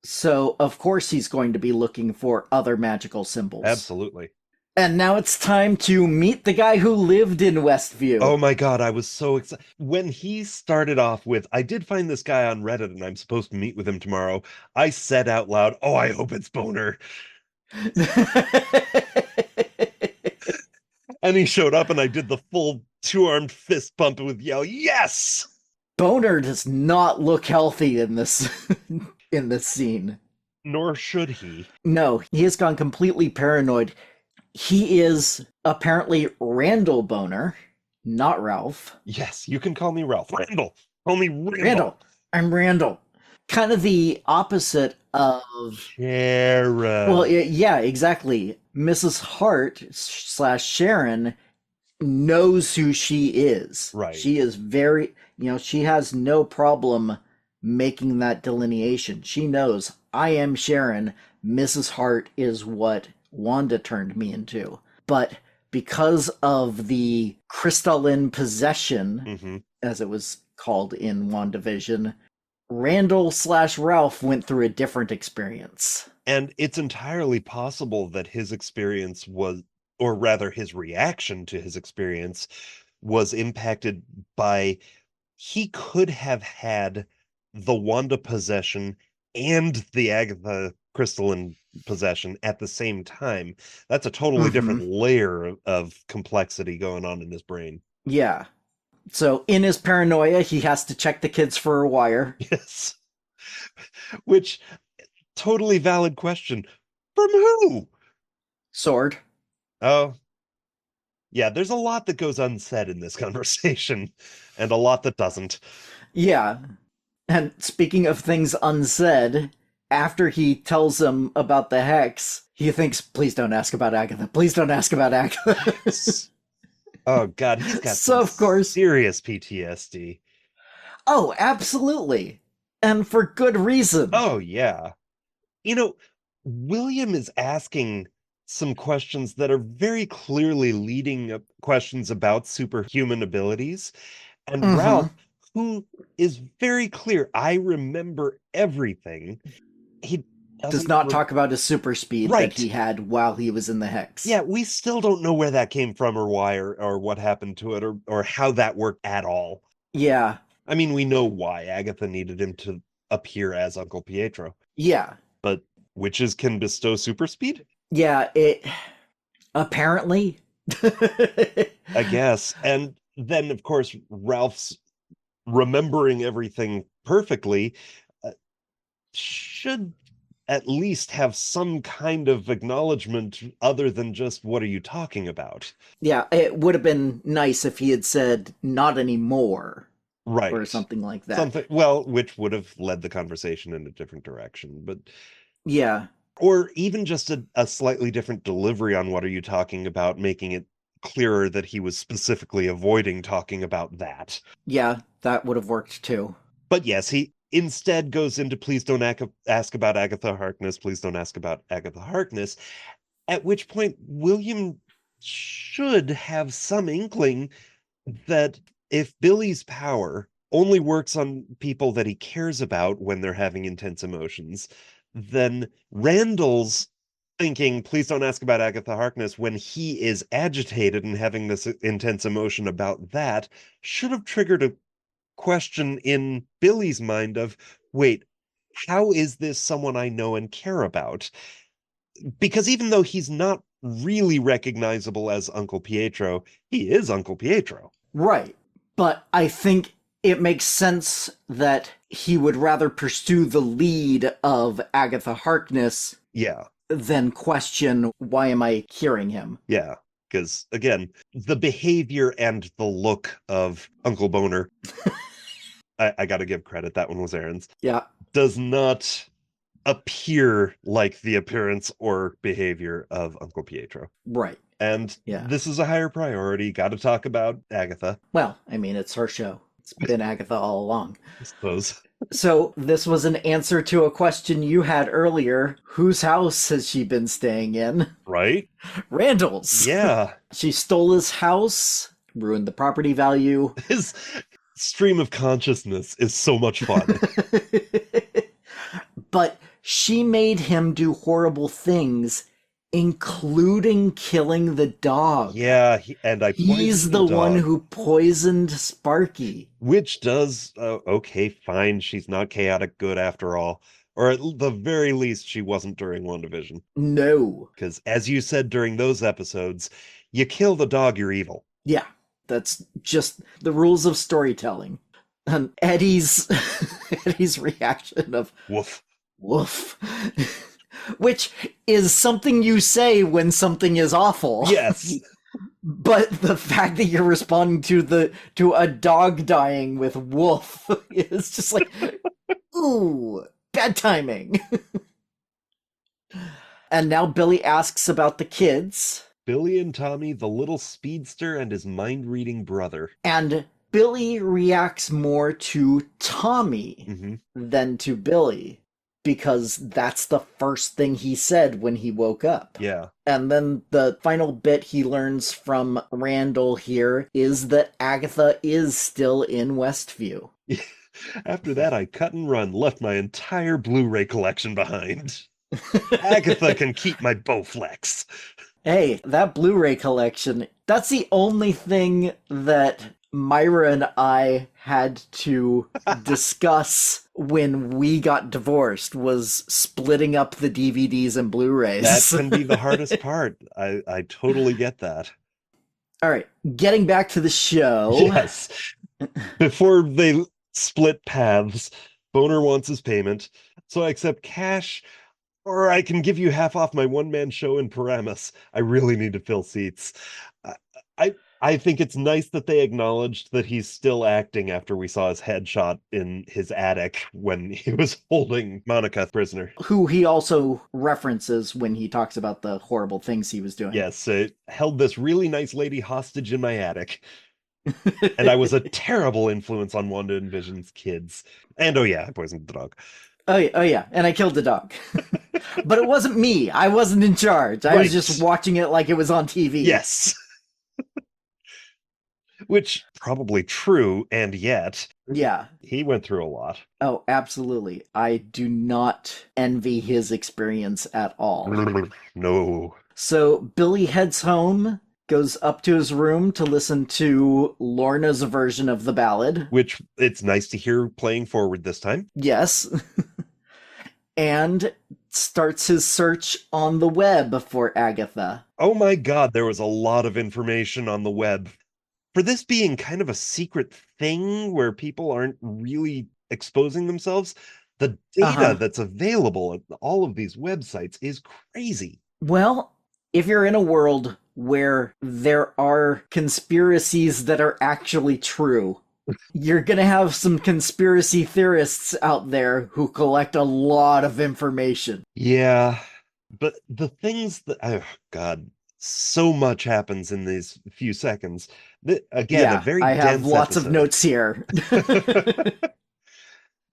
So, of course, he's going to be looking for other magical symbols.
Absolutely.
And now it's time to meet the guy who lived in Westview.
Oh my god, I was so excited. When he started off with, I did find this guy on Reddit and I'm supposed to meet with him tomorrow, I said out loud, oh, I hope it's Boner. And he showed up and I did the full two-armed fist bump with yell, yes!
Boner does not look healthy in this in this scene.
Nor should he.
No, he has gone completely paranoid. He is apparently Randall Boner, not Ralph.
Yes, you can call me Ralph. Randall! Call me Randall!
Randall! I'm Randall. Kind of the opposite of...
Sharon.
Well, yeah, exactly. Mrs. Hart / Sharon knows who she is.
Right.
She is very... she has no problem making that delineation. She knows, I am Sharon. Mrs. Hart is what Wanda turned me into. But because of the crystalline possession, as it was called in WandaVision, Randall / Ralph went through a different experience.
And it's entirely possible that his experience was, or rather his reaction to his experience, was impacted by, he could have had the Wanda possession and the Agatha crystalline possession at the same time. That's a totally different layer of complexity going on in his brain.
Yeah. So in his paranoia, he has to check the kids for a wire.
Yes. Which, totally valid question. From who?
Sword.
Oh. Yeah, there's a lot that goes unsaid in this conversation, and a lot that doesn't.
Yeah. And speaking of things unsaid, after he tells them about the hex, he thinks, please don't ask about Agatha. Please don't ask about Agatha.
Oh, God, he's got
so, of course,
serious PTSD.
Oh, absolutely. And for good reason.
Oh, yeah. William is asking some questions that are very clearly leading up questions about superhuman abilities. And Ralph, who is very clear, I remember everything. He
does not talk about his super speed that he had while he was in the hex.
Yeah, we still don't know where that came from or why or what happened to it or how that worked at all.
Yeah.
I mean, we know why Agatha needed him to appear as Uncle Pietro.
Yeah.
But witches can bestow super speed?
Yeah, apparently.
I guess. And then, of course, Ralph's remembering everything perfectly should at least have some kind of acknowledgement other than just, what are you talking about?
Yeah, it would have been nice if he had said, not anymore.
Right.
Or something like that.
Which would have led the conversation in a different direction. But
yeah.
Or even just a slightly different delivery on what are you talking about, making it clearer that he was specifically avoiding talking about that.
Yeah, that would have worked too.
But yes, he instead goes into please don't ask about Agatha Harkness, please don't ask about Agatha Harkness, at which point William should have some inkling that if Billy's power only works on people that he cares about when they're having intense emotions, then Randall's thinking, please don't ask about Agatha Harkness when he is agitated and having this intense emotion about that, should have triggered a question in Billy's mind of, wait, how is this someone I know and care about? Because even though he's not really recognizable as Uncle Pietro, he is Uncle Pietro.
Right. But I think it makes sense that he would rather pursue the lead of Agatha Harkness
Yeah.
than question, why am I hearing him?
Yeah. Because, again, the behavior and the look of Uncle Boner, I got to give credit, that one was Aaron's,
Yeah.
does not appear like the appearance or behavior of Uncle Pietro.
Right.
And
Yeah.
this is a higher priority. Got to talk about Agatha,
Well, I mean, it's her show. It's been Agatha all along.
I suppose.
So this was an answer to a question you had earlier. Whose house has she been staying in?
Right?
Randall's.
Yeah.
She stole his house, ruined the property value.
His stream of consciousness is so much fun.
But she made him do horrible things, including killing the dog.
Yeah,
He's the one who poisoned Sparky.
Which does, okay, fine, she's not chaotic good after all. Or at the very least, she wasn't during WandaVision.
No.
Because as you said during those episodes, you kill the dog, you're evil.
Yeah, that's just the rules of storytelling. And Eddie's reaction of
Woof.
woof, which is something you say when something is awful.
Yes.
But the fact that you're responding to a dog dying with woof is just like, ooh, bad timing. And now Billy asks about the kids.
Billy and Tommy, the little speedster, and his mind-reading brother.
And Billy reacts more to Tommy than to Billy, because that's the first thing he said when he woke up.
Yeah.
And then the final bit he learns from Randall here is that Agatha is still in Westview.
After that, I cut and run, left my entire Blu-ray collection behind. Agatha can keep my Bowflex.
Hey, that Blu-ray collection, that's the only thing that Myra and I had to discuss when we got divorced, was splitting up the DVDs and Blu-rays.
That can be the hardest part. I totally get that.
All right, getting back to the show.
Yes. Before they split paths, Boner wants his payment, so I accept cash, or I can give you half off my one-man show in Paramus. I really need to fill seats. I think it's nice that they acknowledged that he's still acting after we saw his headshot in his attic when he was holding Monica prisoner.
Who he also references when he talks about the horrible things he was doing.
Yes, held this really nice lady hostage in my attic. And I was a terrible influence on Wanda and Vision's kids. And oh yeah, I poisoned the dog.
Oh yeah, and I killed the dog. But it wasn't me. I wasn't in charge. I was just watching it like it was on TV.
Yes. Which, probably true, and yet...
Yeah.
He went through a lot.
Oh, absolutely. I do not envy his experience at all.
No.
So Billy heads home, goes up to his room to listen to Lorna's version of the ballad.
Which, it's nice to hear playing forward this time.
Yes. And starts his search on the web for Agatha.
Oh my god, there was a lot of information on the web. For this being kind of a secret thing where people aren't really exposing themselves, the data that's available at all of these websites is crazy.
Well, if you're in a world where there are conspiracies that are actually true, you're going to have some conspiracy theorists out there who collect a lot of information.
Yeah, but the things that... Oh, God, so much happens in these few seconds. Again, a very
I
dense
have lots
episode.
of notes here.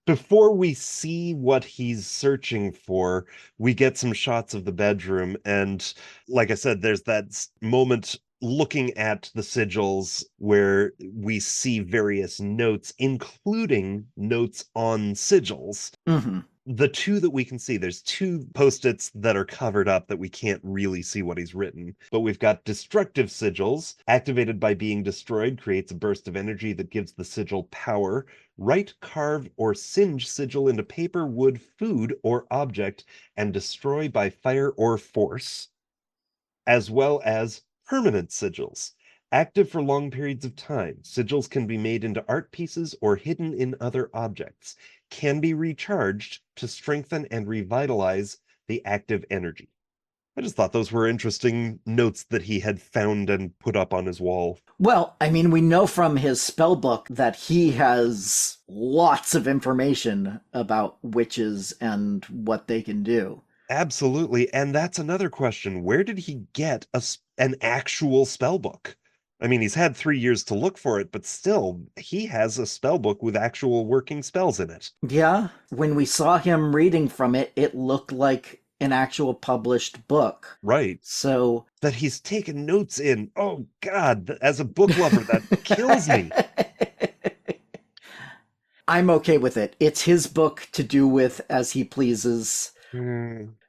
Before we see what he's searching for, we get some shots of the bedroom. And like I said, there's that moment looking at the sigils where we see various notes, including notes on sigils.
Mm-hmm.
The two that we can see, there's two post-its that are covered up that we can't really see what he's written. But we've got destructive sigils. Activated by being destroyed, creates a burst of energy that gives the sigil power. Write, carve, or singe sigil into paper, wood, food, or object, and destroy by fire or force. As well as permanent sigils. Active for long periods of time. Sigils can be made into art pieces or hidden in other objects. Can be recharged to strengthen and revitalize the active energy. I just thought those were interesting notes that he had found and put up on his wall.
Well, I mean, we know from his spell book that he has lots of information about witches and what they can do.
Absolutely. And that's another question. Where did he get an actual spell book? I mean, he's had 3 years to look for it, but still, he has a spell book with actual working spells in it.
Yeah, when we saw him reading from it, it looked like an actual published book.
Right.
So
that he's taken notes in. Oh, God, as a book lover, that kills me.
I'm okay with it. It's his book to do with as he pleases.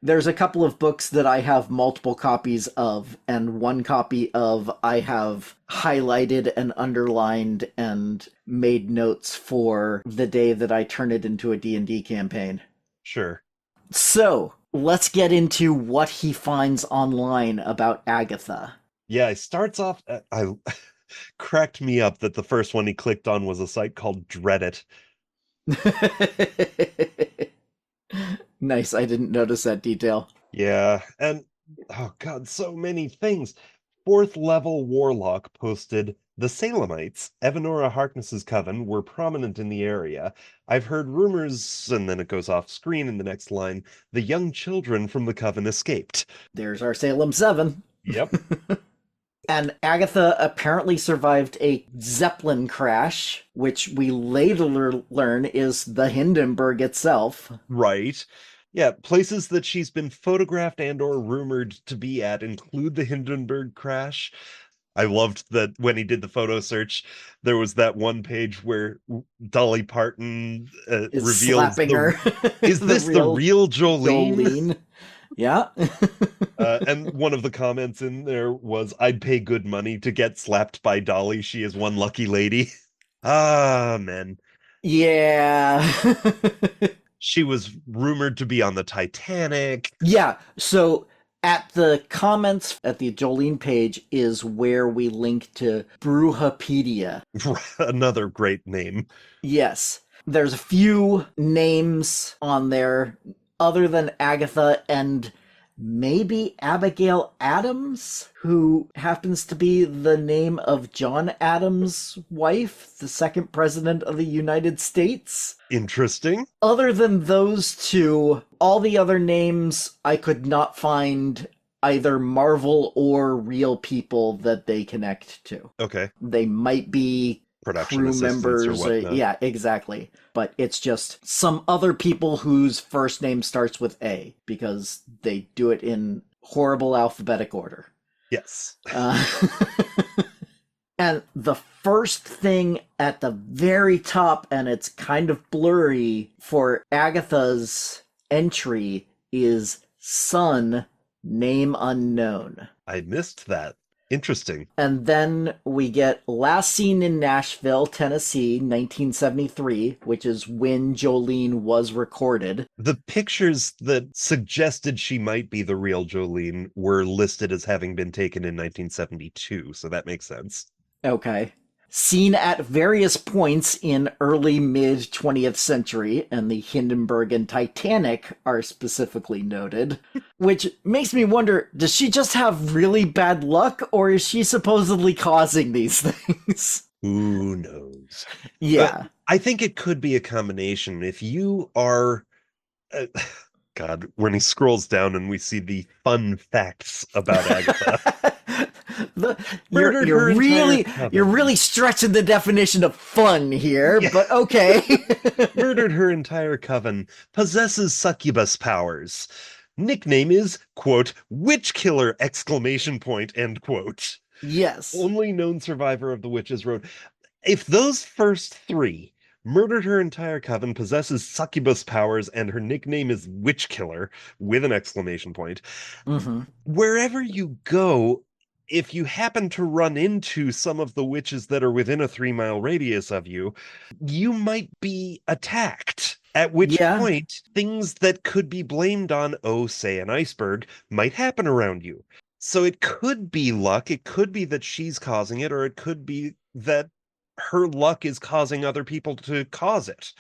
There's a couple of books that I have multiple copies of, and one copy of I have highlighted and underlined and made notes for the day that I turn it into a D&D campaign.
Sure.
So, let's get into what he finds online about Agatha.
Yeah, it starts off... I cracked me up that the first one he clicked on was a site called Dreadit.
Nice, I didn't notice that detail.
Yeah, and oh god, so many things. 4th level warlock posted, the Salemites, Evanora Harkness's coven, were prominent in the area. I've heard rumors, and then it goes off screen in the next line, the young children from the coven escaped.
There's our Salem 7.
Yep.
And Agatha apparently survived a Zeppelin crash, which we later learn is the Hindenburg itself.
Right. Yeah, places that she's been photographed and or rumored to be at include the Hindenburg crash. I loved that when he did the photo search, there was that one page where Dolly Parton reveals
slapping her.
Is this the real Jolene?
Yeah.
And one of the comments in there was, I'd pay good money to get slapped by Dolly. She is one lucky lady. Ah, man.
Yeah.
She was rumored to be on the Titanic.
Yeah, so at the comments at the Jolene page is where we link to Bruhapedia.
Another great name.
Yes. There's a few names on there other than Agatha and maybe Abigail Adams, who happens to be the name of John Adams' wife, the 2nd president of the United States.
Interesting.
Other than those two, all the other names I could not find either Marvel or real people that they connect to.
Okay.
They might be
production
crew
assistants
members.
or whatnot.
Yeah, exactly. But it's just some other people whose first name starts with A, because they do it in horrible alphabetic order.
Yes.
And the first thing at the very top, and it's kind of blurry, for Agatha's entry is son, name unknown.
I missed that. Interesting.
And then we get last seen in Nashville, Tennessee, 1973, which is when Jolene was recorded.
The pictures that suggested she might be the real Jolene were listed as having been taken in 1972, so that makes sense.
Okay. Seen at various points in early mid-20th century, and the Hindenburg and Titanic are specifically noted, which makes me wonder, does she just have really bad luck, or is she supposedly causing these things?
Who knows?
Yeah.
But I think it could be a combination. If you are... God, when he scrolls down and we see the fun facts about Agatha...
You're really stretching the definition of fun here, yeah. But okay.
Murdered her entire coven, possesses succubus powers. Nickname is, quote, witch killer, exclamation point, end quote.
Yes.
Only known survivor of the Witches' Road. If those first three, murdered her entire coven, possesses succubus powers, and her nickname is witch killer, with an exclamation point, wherever you go, if you happen to run into some of the witches that are within a 3-mile radius of you, you might be attacked. At which point, things that could be blamed on, say, an iceberg, might happen around you. So it could be luck. It could be that she's causing it, or it could be that her luck is causing other people to cause it.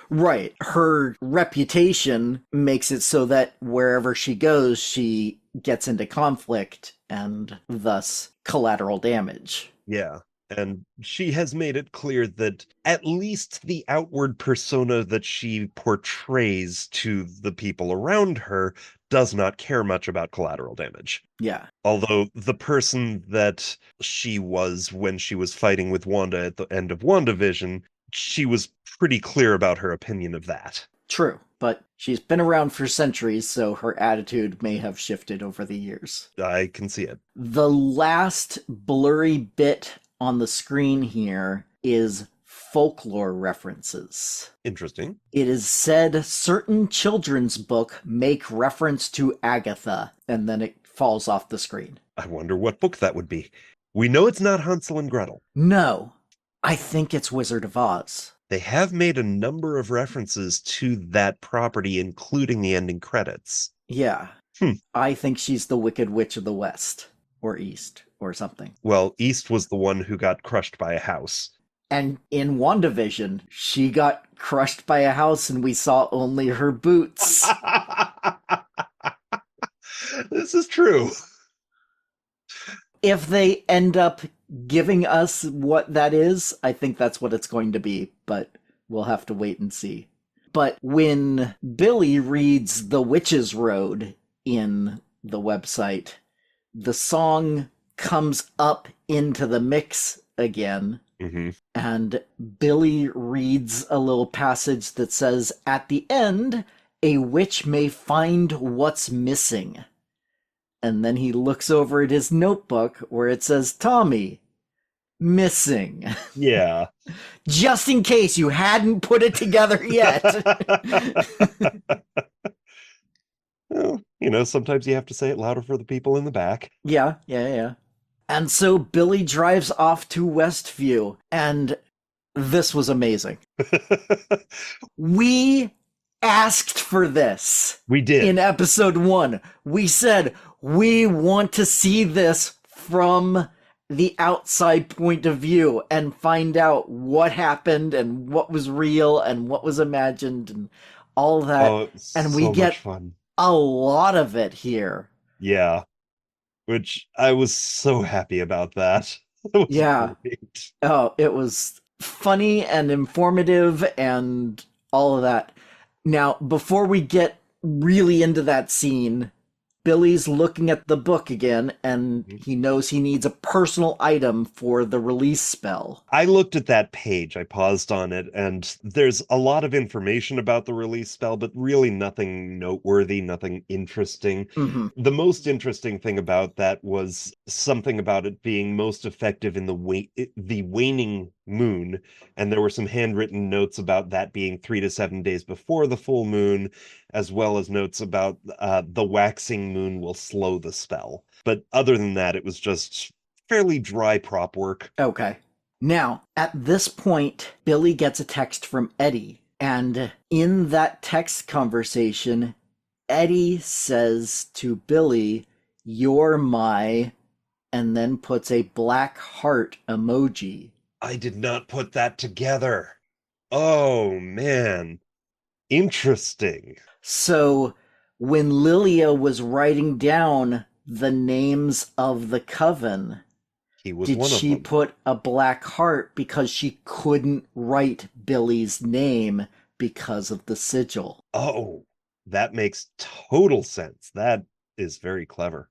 Right. Her reputation makes it so that wherever she goes, she gets into conflict and thus collateral damage.
Yeah. And she has made it clear that at least the outward persona that she portrays to the people around her does not care much about collateral damage.
Yeah.
Although the person that she was when she was fighting with Wanda at the end of WandaVision, she was pretty clear about her opinion of that.
True, but she's been around for centuries, so her attitude may have shifted over the years.
I can see it.
The last blurry bit on the screen here is folklore references.
Interesting.
It is said certain children's book make reference to Agatha, and then it falls off the screen.
I wonder what book that would be. We know it's not Hansel and Gretel.
No, I think it's Wizard of Oz.
They have made a number of references to that property, including the ending credits.
Yeah. I think she's the Wicked Witch of the West, or East, or something.
Well, East was the one who got crushed by a house.
And in WandaVision, she got crushed by a house and we saw only her boots.
This is true.
If they end up giving us what that is, I think that's what it's going to be, but we'll have to wait and see. But when Billy reads The Witch's Road in the website, the song comes up into the mix again.
Mm-hmm.
And Billy reads a little passage that says, "At the end, a witch may find what's missing." And then he looks over at his notebook where it says, "Tommy, missing."
Yeah.
Just in case you hadn't put it together yet.
Well, you know, sometimes you have to say it louder for the people in the back.
Yeah. And so Billy drives off to Westview, and this was amazing. We asked for this.
We did.
In episode 1. We said, we want to see this from the outside point of view and find out what happened and what was real and what was imagined and all that.
Oh,
and
so
we get
much fun.
a lot of it here.
Yeah. Which I was so happy about that. That was great.
Oh, it was funny and informative and all of that. Now, before we get really into that scene, Billy's looking at the book again, and he knows he needs a personal item for the release spell.
I looked at that page, I paused on it, and there's a lot of information about the release spell, but really nothing noteworthy, nothing interesting.
Mm-hmm.
The most interesting thing about that was something about it being most effective in the waning moon, and there were some handwritten notes about that being 3 to 7 days before the full moon, as well as notes about the waxing moon will slow the spell. But other than that, it was just fairly dry prop work.
Okay. Now, at this point, Billy gets a text from Eddie, and in that text conversation, Eddie says to Billy, "You're my," and then puts a black heart emoji.
I did not put that together. Oh, man. Interesting.
So, when Lilia was writing down the names of the coven,
He was
did
one of
she
them.
put a black heart because she couldn't write Billy's name because of the sigil?
Oh, that makes total sense. That is very clever.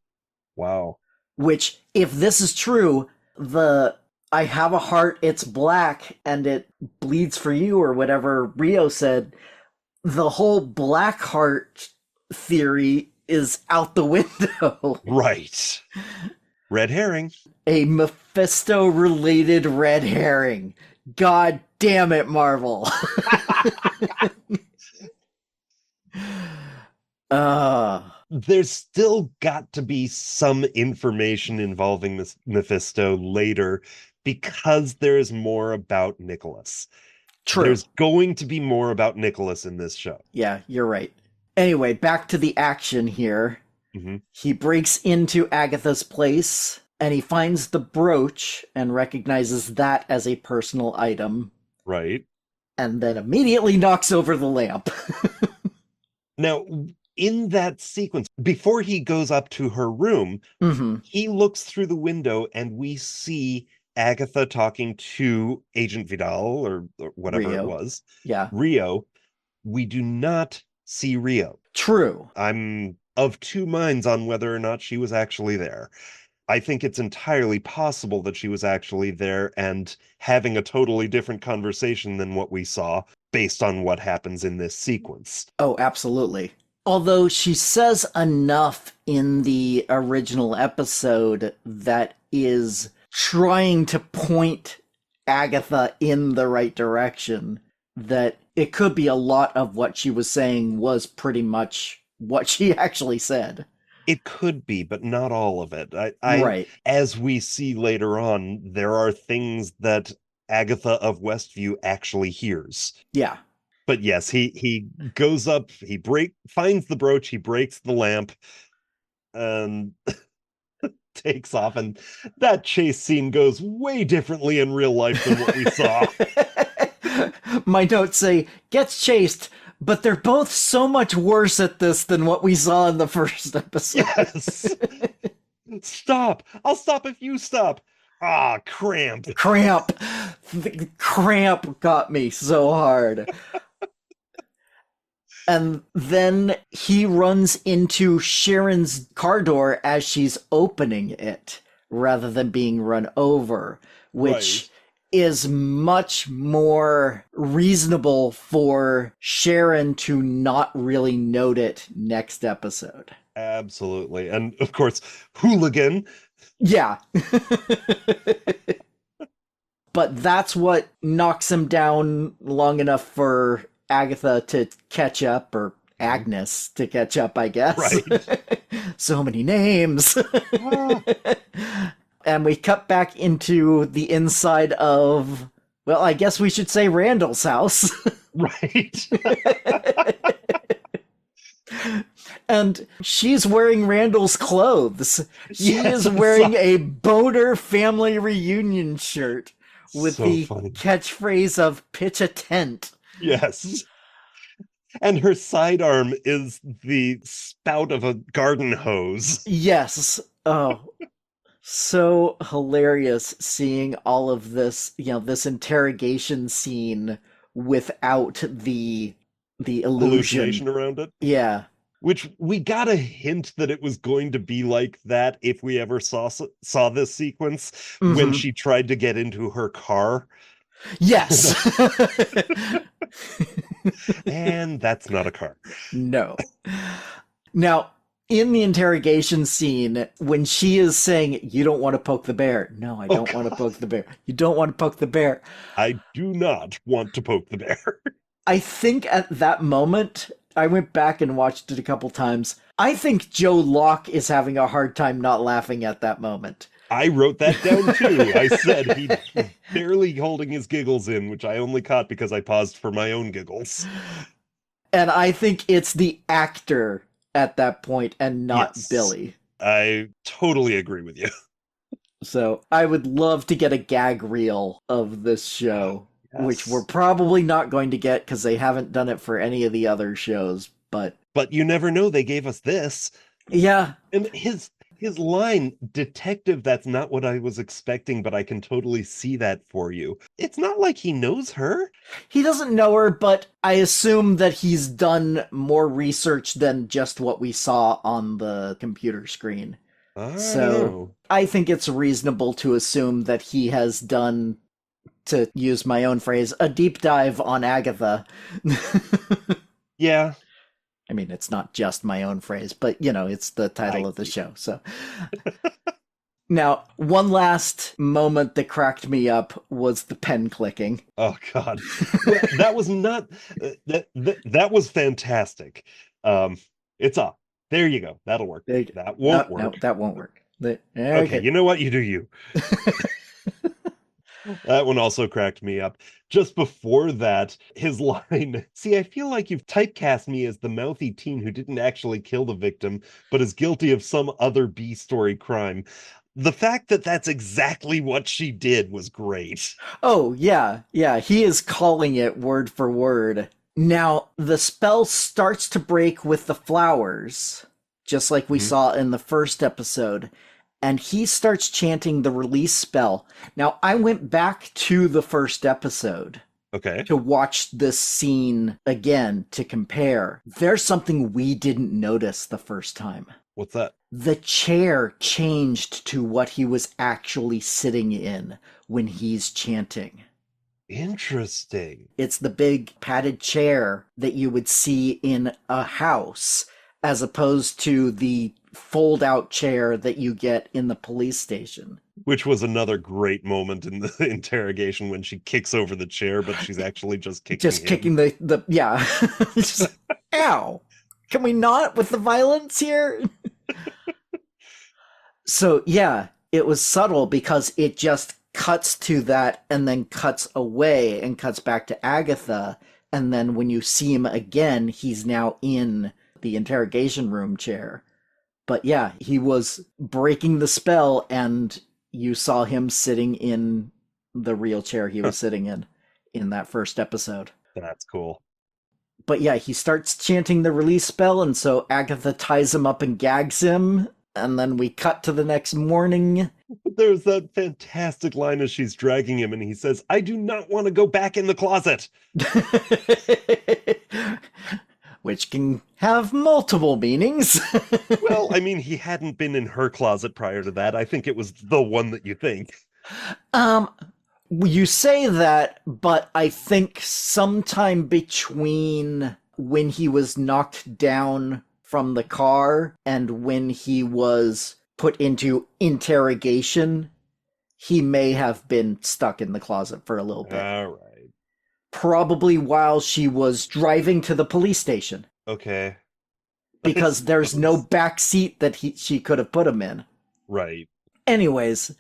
Wow.
Which, if this is true, the "I have a heart, it's black, and it bleeds for you," or whatever Rio said, the whole black heart theory is out the window.
Right. Red herring.
A Mephisto-related red herring. God damn it, Marvel.
There's still got to be some information involving this Mephisto later because there's more about Nicholas.
True.
There's going to be more about Nicholas in this show.
Yeah, you're right. Anyway, back to the action here.
Mhm.
He breaks into Agatha's place and he finds the brooch and recognizes that as a personal item,
Right.
and then immediately knocks over the lamp.
Now, in that sequence, before he goes up to her room,
Mm-hmm.
he looks through the window and we see Agatha talking to Agent Vidal or whatever it
Rio.
was.
Yeah.
Rio. We do not see Rio.
True.
I'm of two minds on whether or not she was actually there. I think it's entirely possible that she was actually there and having a totally different conversation than what we saw based on what happens in this sequence.
Oh, absolutely. Although she says enough in the original episode that is trying to point Agatha in the right direction, that it could be a lot of what she was saying was pretty much what she actually said.
It could be, but not all of it.
Right.
As we see later on, there are things that Agatha of Westview actually hears.
Yeah.
But yes, he goes up, finds the brooch, he breaks the lamp, and takes off. And that chase scene goes way differently in real life than what we saw.
My notes say, gets chased, but they're both so much worse at this than what we saw in the first episode.
Yes. Stop. I'll stop if you stop. Ah, cramp.
Cramp. The cramp got me so hard. And then he runs into Sharon's car door as she's opening it, rather than being run over, which is much more reasonable for Sharon to not really note it next episode.
Absolutely. And of course, hooligan.
Yeah. But that's what knocks him down long enough for Agatha to catch up, or Agnes to catch up, I guess.
Right.
So many names. And we cut back into the inside of, well, I guess we should say Randall's house.
Right.
And she's wearing Randall's clothes. She
Yes,
is wearing a boner family reunion shirt with
so
the
funny.
catchphrase of pitch a tent.
Yes. And her sidearm is the spout of a garden hose.
Yes. Oh, so hilarious seeing all of this, this interrogation scene without the illusion.
Hallucination around it.
Yeah.
Which we got a hint that it was going to be like that if we ever saw this sequence when she tried to get into her car.
Yes.
And that's not a car.
No. Now, in the interrogation scene, when she is saying, you don't want to poke the bear. No, I don't want to poke the bear. You don't want to poke the bear.
I do not want to poke the bear.
I think at that moment, I went back and watched it a couple times. I think Joe Locke is having a hard time not laughing at that moment.
I wrote that down too. I said he's barely holding his giggles in, which I only caught because I paused for my own giggles.
And I think it's the actor at that point and not Billy.
I totally agree with you.
So I would love to get a gag reel of this show, which we're probably not going to get because they haven't done it for any of the other shows. But
you never know. They gave us this.
Yeah.
And his line, detective, that's not what I was expecting, but I can totally see that for you. It's not like he knows her.
He doesn't know her, but I assume that he's done more research than just what we saw on the computer screen. So I think it's reasonable to assume that he has done, to use my own phrase, a deep dive on Agatha.
Yeah.
I mean, it's not just my own phrase, but, it's the title of the show. So now, one last moment that cracked me up was the pen clicking.
Oh, God. That was not... that was fantastic. It's up. There you go. That'll work. That won't work.
No, that won't work.
Okay, you know what? You do you. That one also cracked me up. Just before that, his line, "See, I feel like you've typecast me as the mouthy teen who didn't actually kill the victim, but is guilty of some other B-story crime." The fact that that's exactly what she did was great.
Oh, yeah, yeah, he is calling it word for word. Now, the spell starts to break with the flowers, just like we saw in the first episode, and he starts chanting the release spell. Now, I went back to the first episode to watch this scene again to compare. There's something we didn't notice the first time.
What's that?
The chair changed to what he was actually sitting in when he's chanting.
Interesting.
It's the big padded chair that you would see in a house, as opposed to the fold-out chair that you get in the police station.
Which was another great moment in the interrogation when she kicks over the chair, but she's actually just kicking
kicking the yeah. Just, ow. Can we not with the violence here? So, yeah, it was subtle because it just cuts to that and then cuts away and cuts back to Agatha. And then when you see him again, he's now in the interrogation room chair. But yeah, he was breaking the spell and you saw him sitting in the real chair he was sitting in that first episode.
That's cool.
But yeah, he starts chanting the release spell, and so Agatha ties him up and gags him, and then we cut to the next morning.
There's that fantastic line as she's dragging him, and he says, "I do not want to go back in the closet."
Which can have multiple meanings.
Well, I mean, he hadn't been in her closet prior to that. I think it was the one that you think.
You say that, but I think sometime between when he was knocked down from the car and when he was put into interrogation, he may have been stuck in the closet for a little bit.
All right.
Probably while she was driving to the police station.
Okay.
Because there's no back seat that she could have put him in.
Right.
Anyways,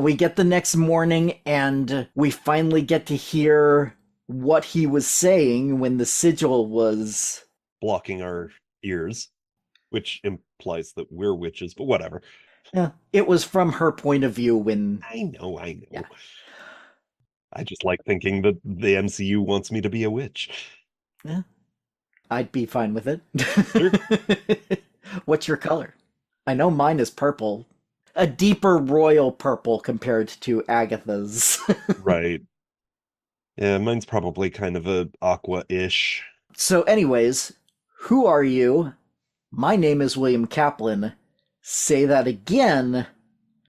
we get the next morning and we finally get to hear what he was saying when the sigil was
blocking our ears, which implies that we're witches, but whatever.
Yeah, it was from her point of view when...
I know.
Yeah.
I just like thinking that the MCU wants me to be a witch.
Yeah, I'd be fine with it.
Sure.
What's your color? I know mine is purple. A deeper royal purple compared to Agatha's.
Right. Yeah, mine's probably kind of a aqua-ish.
So anyways, who are you? My name is William Kaplan. Say that again.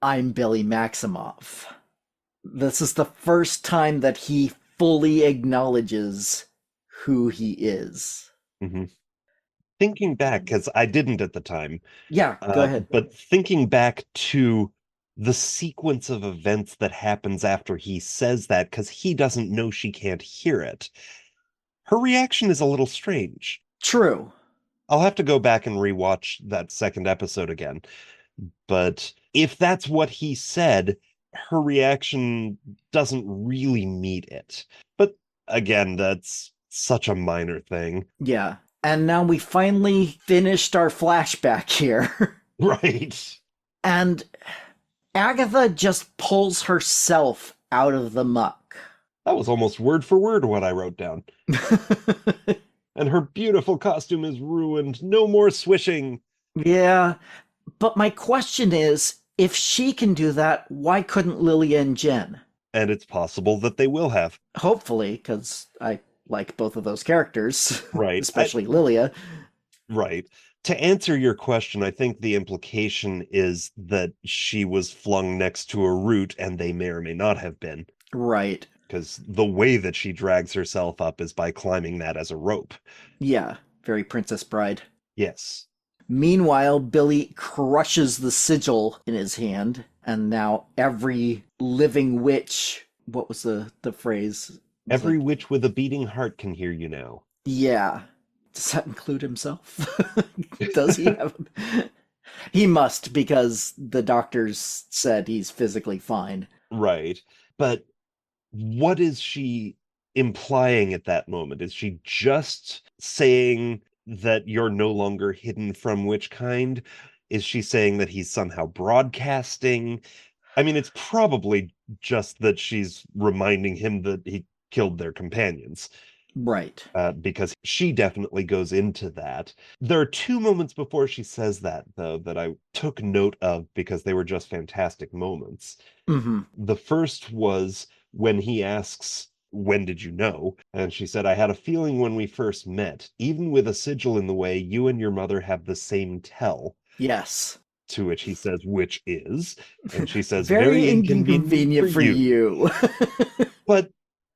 I'm Billy Maximoff. This is the first time that he fully acknowledges who he is.
Mm-hmm. Thinking back, because I didn't at the time.
Yeah, go ahead.
But thinking back to the sequence of events that happens after he says that, because he doesn't know she can't hear it, her reaction is a little strange.
True.
I'll have to go back and rewatch that second episode again. But if that's what he said, her reaction doesn't really meet it. But again, that's such a minor thing.
Yeah. And now we finally finished our flashback here.
Right.
And Agatha just pulls herself out of the muck.
That was almost word for word what I wrote down. And her beautiful costume is ruined. No more swishing.
Yeah. But my question is, if she can do that, why couldn't Lilia and Jen?
And it's possible that they will have.
Hopefully, because I like both of those characters.
Right.
Especially Lilia.
Right. To answer your question, I think the implication is that she was flung next to a root and they may or may not have been.
Right.
Because the way that she drags herself up is by climbing that as a rope.
Yeah. Very Princess Bride.
Yes.
Meanwhile, Billy crushes the sigil in his hand, and now every living witch... What was the phrase?
Every witch with a beating heart can hear you now.
Yeah. Does that include himself? Does he have... He must, because the doctors said he's physically fine.
Right. But what is she implying at that moment? Is she just saying that you're no longer hidden from which kind? Is she saying that he's somehow broadcasting? I mean, it's probably just that she's reminding him that he killed their companions.
Right.
Because she definitely goes into that. There are two moments before she says that, though, that I took note of because they were just fantastic moments.
Mm-hmm.
The first was when he asks, "When did you know?" And she said, "I had a feeling when we first met. Even with a sigil in the way, you and your mother have the same tell."
Yes.
To which he says, "Which is?" And she says,
Very
"Very inconvenient
for you.
But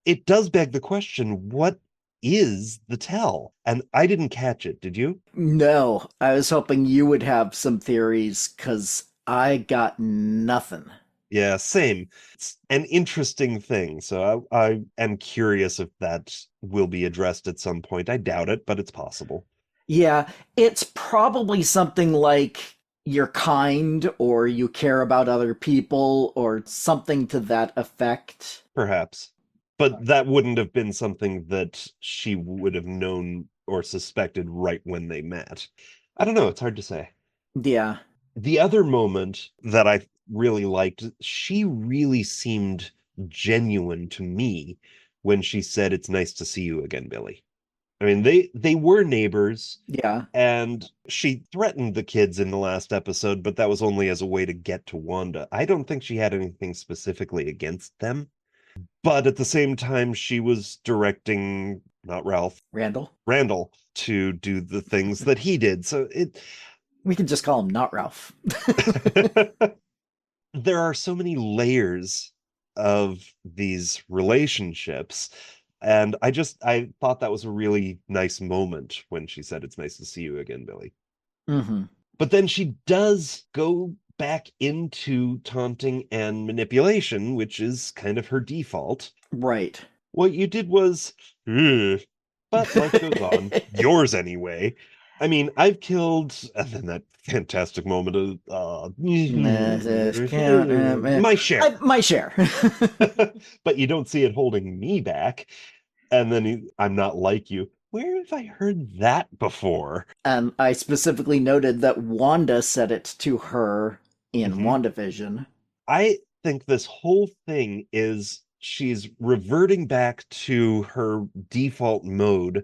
it does beg the question, what is the tell? And I didn't catch it. Did you?
No, I was hoping you would have some theories, because I got nothing.
Yeah, same. It's an interesting thing. So I am curious if that will be addressed at some point. I doubt it, but it's possible.
Yeah, it's probably something like you're kind or you care about other people or something to that effect.
Perhaps. But that wouldn't have been something that she would have known or suspected right when they met. I don't know. It's hard to say.
Yeah.
The other moment that I really liked, she really seemed genuine to me when she said, "It's nice to see you again, Billy." I mean, they were neighbors,
Yeah.
and she threatened the kids in the last episode, but that was only as a way to get to Wanda. I don't think she had anything specifically against them, but at the same time, she was directing, not Ralph, Randall, to do the things that he did. So
We can just call him Not Ralph.
there are so many layers of these relationships, and I thought that was a really nice moment when she said, "It's nice to see you again, Billy."
Mm-hmm.
But then she does go back into taunting and manipulation, which is kind of her default.
Right.
What you did was, "Ugh," but life goes on. Yours anyway. I mean, I've killed, and then that fantastic moment of my share.
My share.
But you don't see it holding me back. And then "I'm not like you." Where have I heard that before?
I specifically noted that Wanda said it to her in
Mhm.
WandaVision.
I think this whole thing is she's reverting back to her default mode,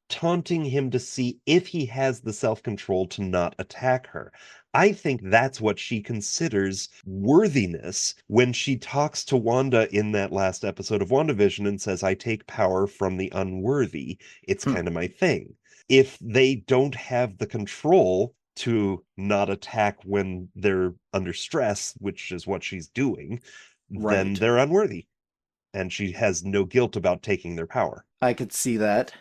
taunting him to see if he has the self-control to not attack her. I think that's what she considers worthiness when she talks to Wanda in that last episode of WandaVision and says, "I take power from the unworthy. It's kind of my thing." If they don't have the control to not attack when they're under stress, which is what she's doing, then
Right.
they're unworthy. And she has no guilt about taking their power.
I could see that.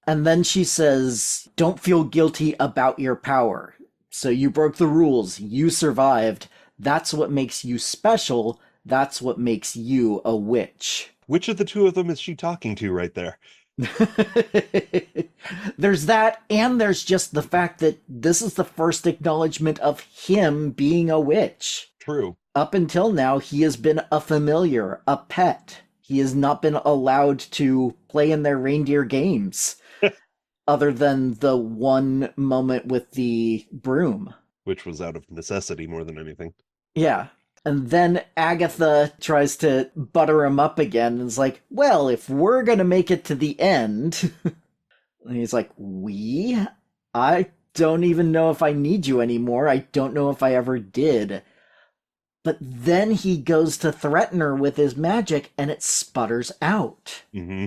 And then she says, "Don't feel guilty about your power. So you broke the rules. You survived. That's what makes you special. That's what makes you a witch."
Which of the two of them is she talking to right there?
There's that, and there's just the fact that this is the first acknowledgement of him being a witch.
True.
Up until now, he has been a familiar, a pet. He has not been allowed to play in their reindeer games, other than the one moment with the broom.
Which was out of necessity more than anything.
Yeah. And then Agatha tries to butter him up again and is like, "Well, if we're gonna make it to the end..." And he's like, "We? I don't even know if I need you anymore. I don't know if I ever did." But then he goes to threaten her with his magic and it sputters out.
Mm-hmm.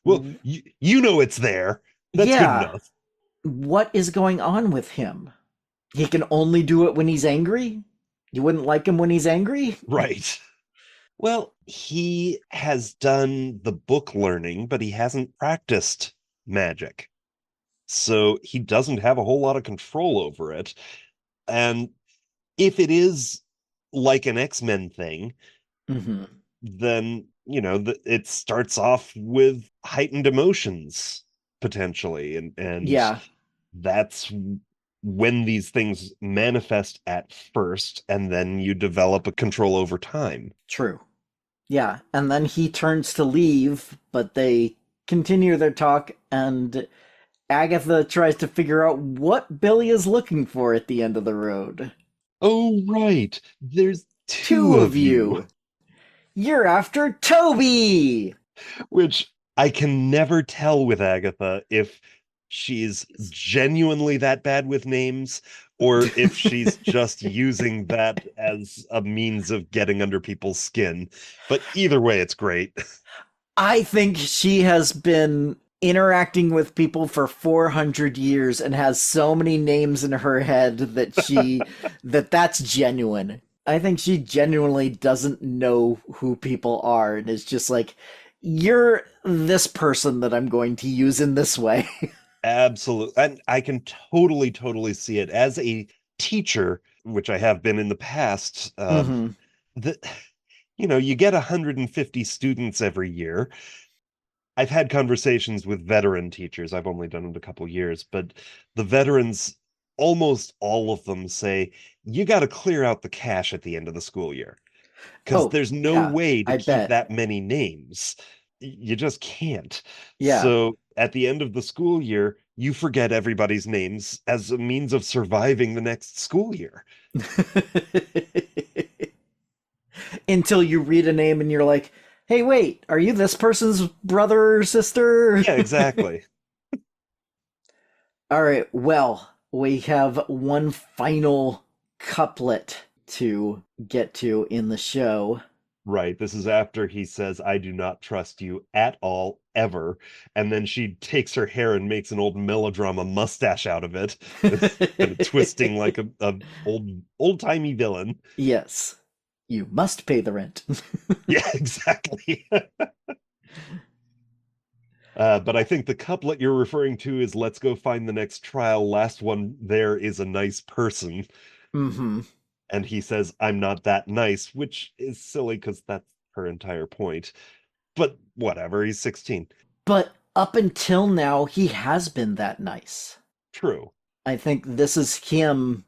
Well, you know it's there. That's good enough.
What is going on with him? He can only do it when he's angry? You wouldn't like him when he's angry?
Right. Well, he has done the book learning, but he hasn't practiced magic. So he doesn't have a whole lot of control over it. And if it is like an X-Men thing, then, it starts off with heightened emotions, potentially. And
Yeah.
that's when these things manifest at first, and then you develop a control over time.
True. Yeah, and then he turns to leave, but they continue their talk, and Agatha tries to figure out what Billy is looking for at the end of the road.
Oh, right. There's two
Two of
of you,
you! You're after Toby!
which I can never tell with Agatha if she's genuinely that bad with names or if she's just using that as a means of getting under people's skin. But either way, it's great.
I think she has been interacting with people for 400 years and has so many names in her head that's genuine. I think she genuinely doesn't know who people are and is just like, you're this person that I'm going to use in this way.
Absolutely. And I can totally see it as a teacher, which I have been in the past.
Mm-hmm.
That you get 150 students every year. I've had conversations with veteran teachers. I've only done it a couple years, but the veterans, almost all of them say, you got to clear out the cache at the end of the school year because
Oh,
there's no
yeah,
way to
I
keep
bet.
that many names. You just can't.
Yeah.
So at the end of the school year, you forget everybody's names as a means of surviving the next school year.
Until you read a name and you're like, hey, wait, are you this person's brother or sister?
Yeah, exactly.
All right, well, we have one final couplet to get to in the show.
Right. This is after he says, I do not trust you at all, ever. And then she takes her hair and makes an old melodrama mustache out of it, kind of twisting like a old-timey villain.
Yes, you must pay the rent.
Yeah, exactly. But I think the couplet you're referring to is let's go find the next trial. Last one there is a nice person.
Mm-hmm.
And he says, I'm not that nice, which is silly because that's her entire point. But whatever, he's 16.
But up until now, he has been that nice.
True.
I think this is him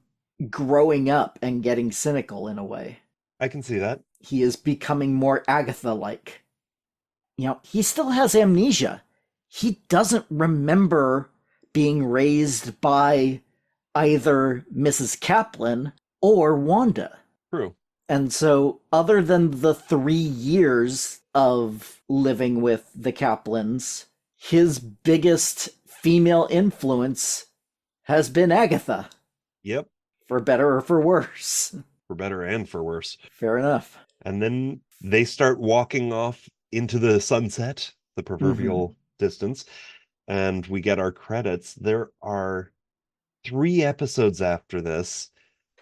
growing up and getting cynical in a way.
I can see that.
He is becoming more Agatha-like. He still has amnesia. He doesn't remember being raised by either Mrs. Kaplan or Wanda.
True.
And so, other than the 3 years of living with the Kaplans, his biggest female influence has been Agatha.
Yep.
For better or for worse.
For better and for worse.
Fair enough.
And then they start walking off into the sunset, the proverbial distance, and we get our credits. There are 3 episodes after this,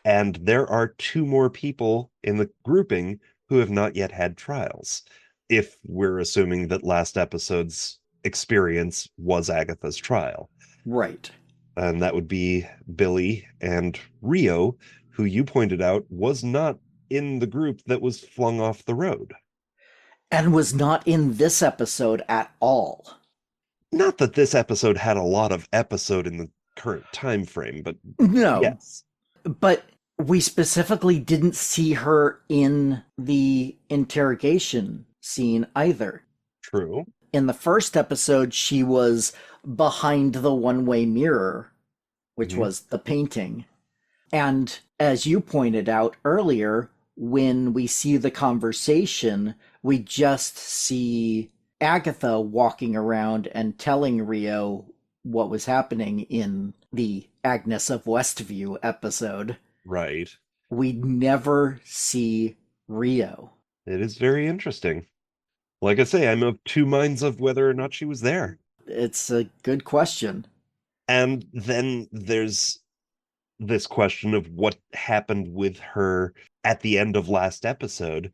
and there are 2 more people in the grouping who have not yet had trials, if we're assuming that last episode's experience was Agatha's trial.
Right.
And that would be Billy and Rio, who you pointed out was not in the group that was flung off the road.
And was not in this episode at all.
Not that this episode had a lot of episode in the current time frame, but
No.
yes.
But we specifically didn't see her in the interrogation scene either.
True.
In the first episode, she was behind the one-way mirror, which was the painting. And as you pointed out earlier, when we see the conversation, we just see Agatha walking around and telling Rio what was happening in the Agnes of Westview episode.
Right.
We never see Rio.
It is very interesting. Like I say, I'm of 2 minds of whether or not she was there.
It's a good question.
And then there's this question of what happened with her at the end of last episode.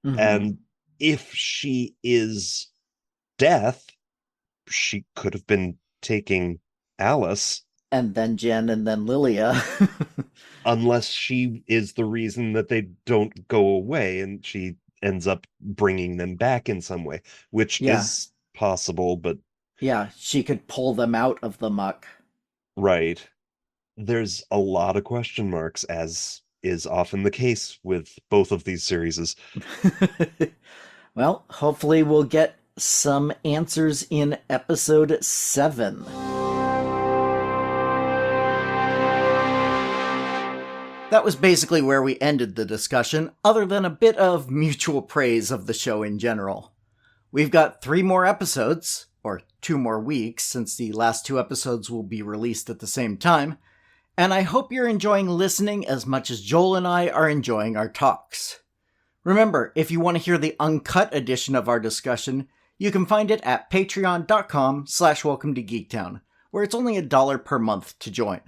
Mm-hmm.
And if she is Death, she could have been taking Alice.
And then Jen, and then Lilia.
Unless she is the reason that they don't go away and she ends up bringing them back in some way, which is possible, but...
Yeah, she could pull them out of the muck.
Right. There's a lot of question marks, as is often the case with both of these series.
Well, hopefully we'll get some answers in episode 7. That was basically where we ended the discussion, other than a bit of mutual praise of the show in general. We've got 3 more episodes, or 2 more weeks, since the last 2 episodes will be released at the same time, and I hope you're enjoying listening as much as Joel and I are enjoying our talks. Remember, if you want to hear the uncut edition of our discussion, you can find it at patreon.com/welcome to Geektown, where it's only $1 per month to join.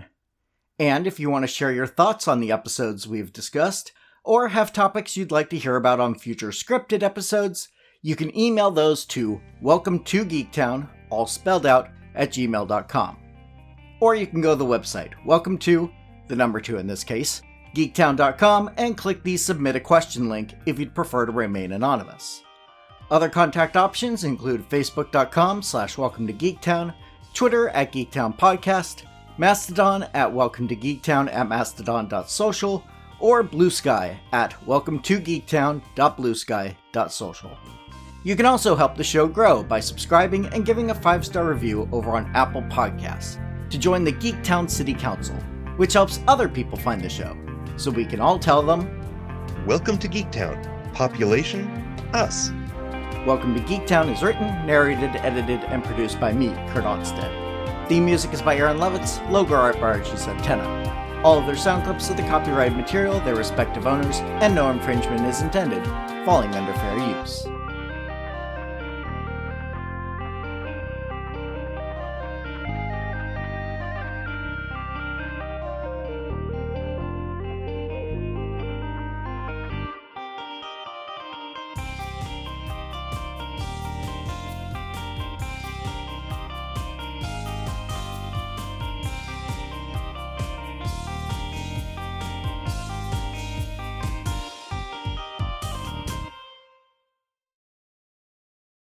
And if you want to share your thoughts on the episodes we've discussed, or have topics you'd like to hear about on future scripted episodes, you can email those to welcometogeektown, all spelled out, @gmail.com. Or you can go to the website, welcome to, the number 2 in this case, geektown.com, and click the Submit a Question link if you'd prefer to remain anonymous. Other contact options include facebook.com/welcome to Geektown, Twitter @GeektownPodcast, Mastodon @welcometogeektown @mastodon.social, or Blue Sky @welcometogeektown.bluesky.social. You can also help the show grow by subscribing and giving a 5-star review over on Apple Podcasts to join the Geektown City Council, which helps other people find the show, so we can all tell them,
Welcome to Geektown. Population, us.
Welcome to Geektown is written, narrated, edited, and produced by me, Kurt Onstead. Theme music is by Aaron Levitz, logo art by Archie Santana. All of their sound clips are the copyrighted material, their respective owners, and no infringement is intended, falling under fair use.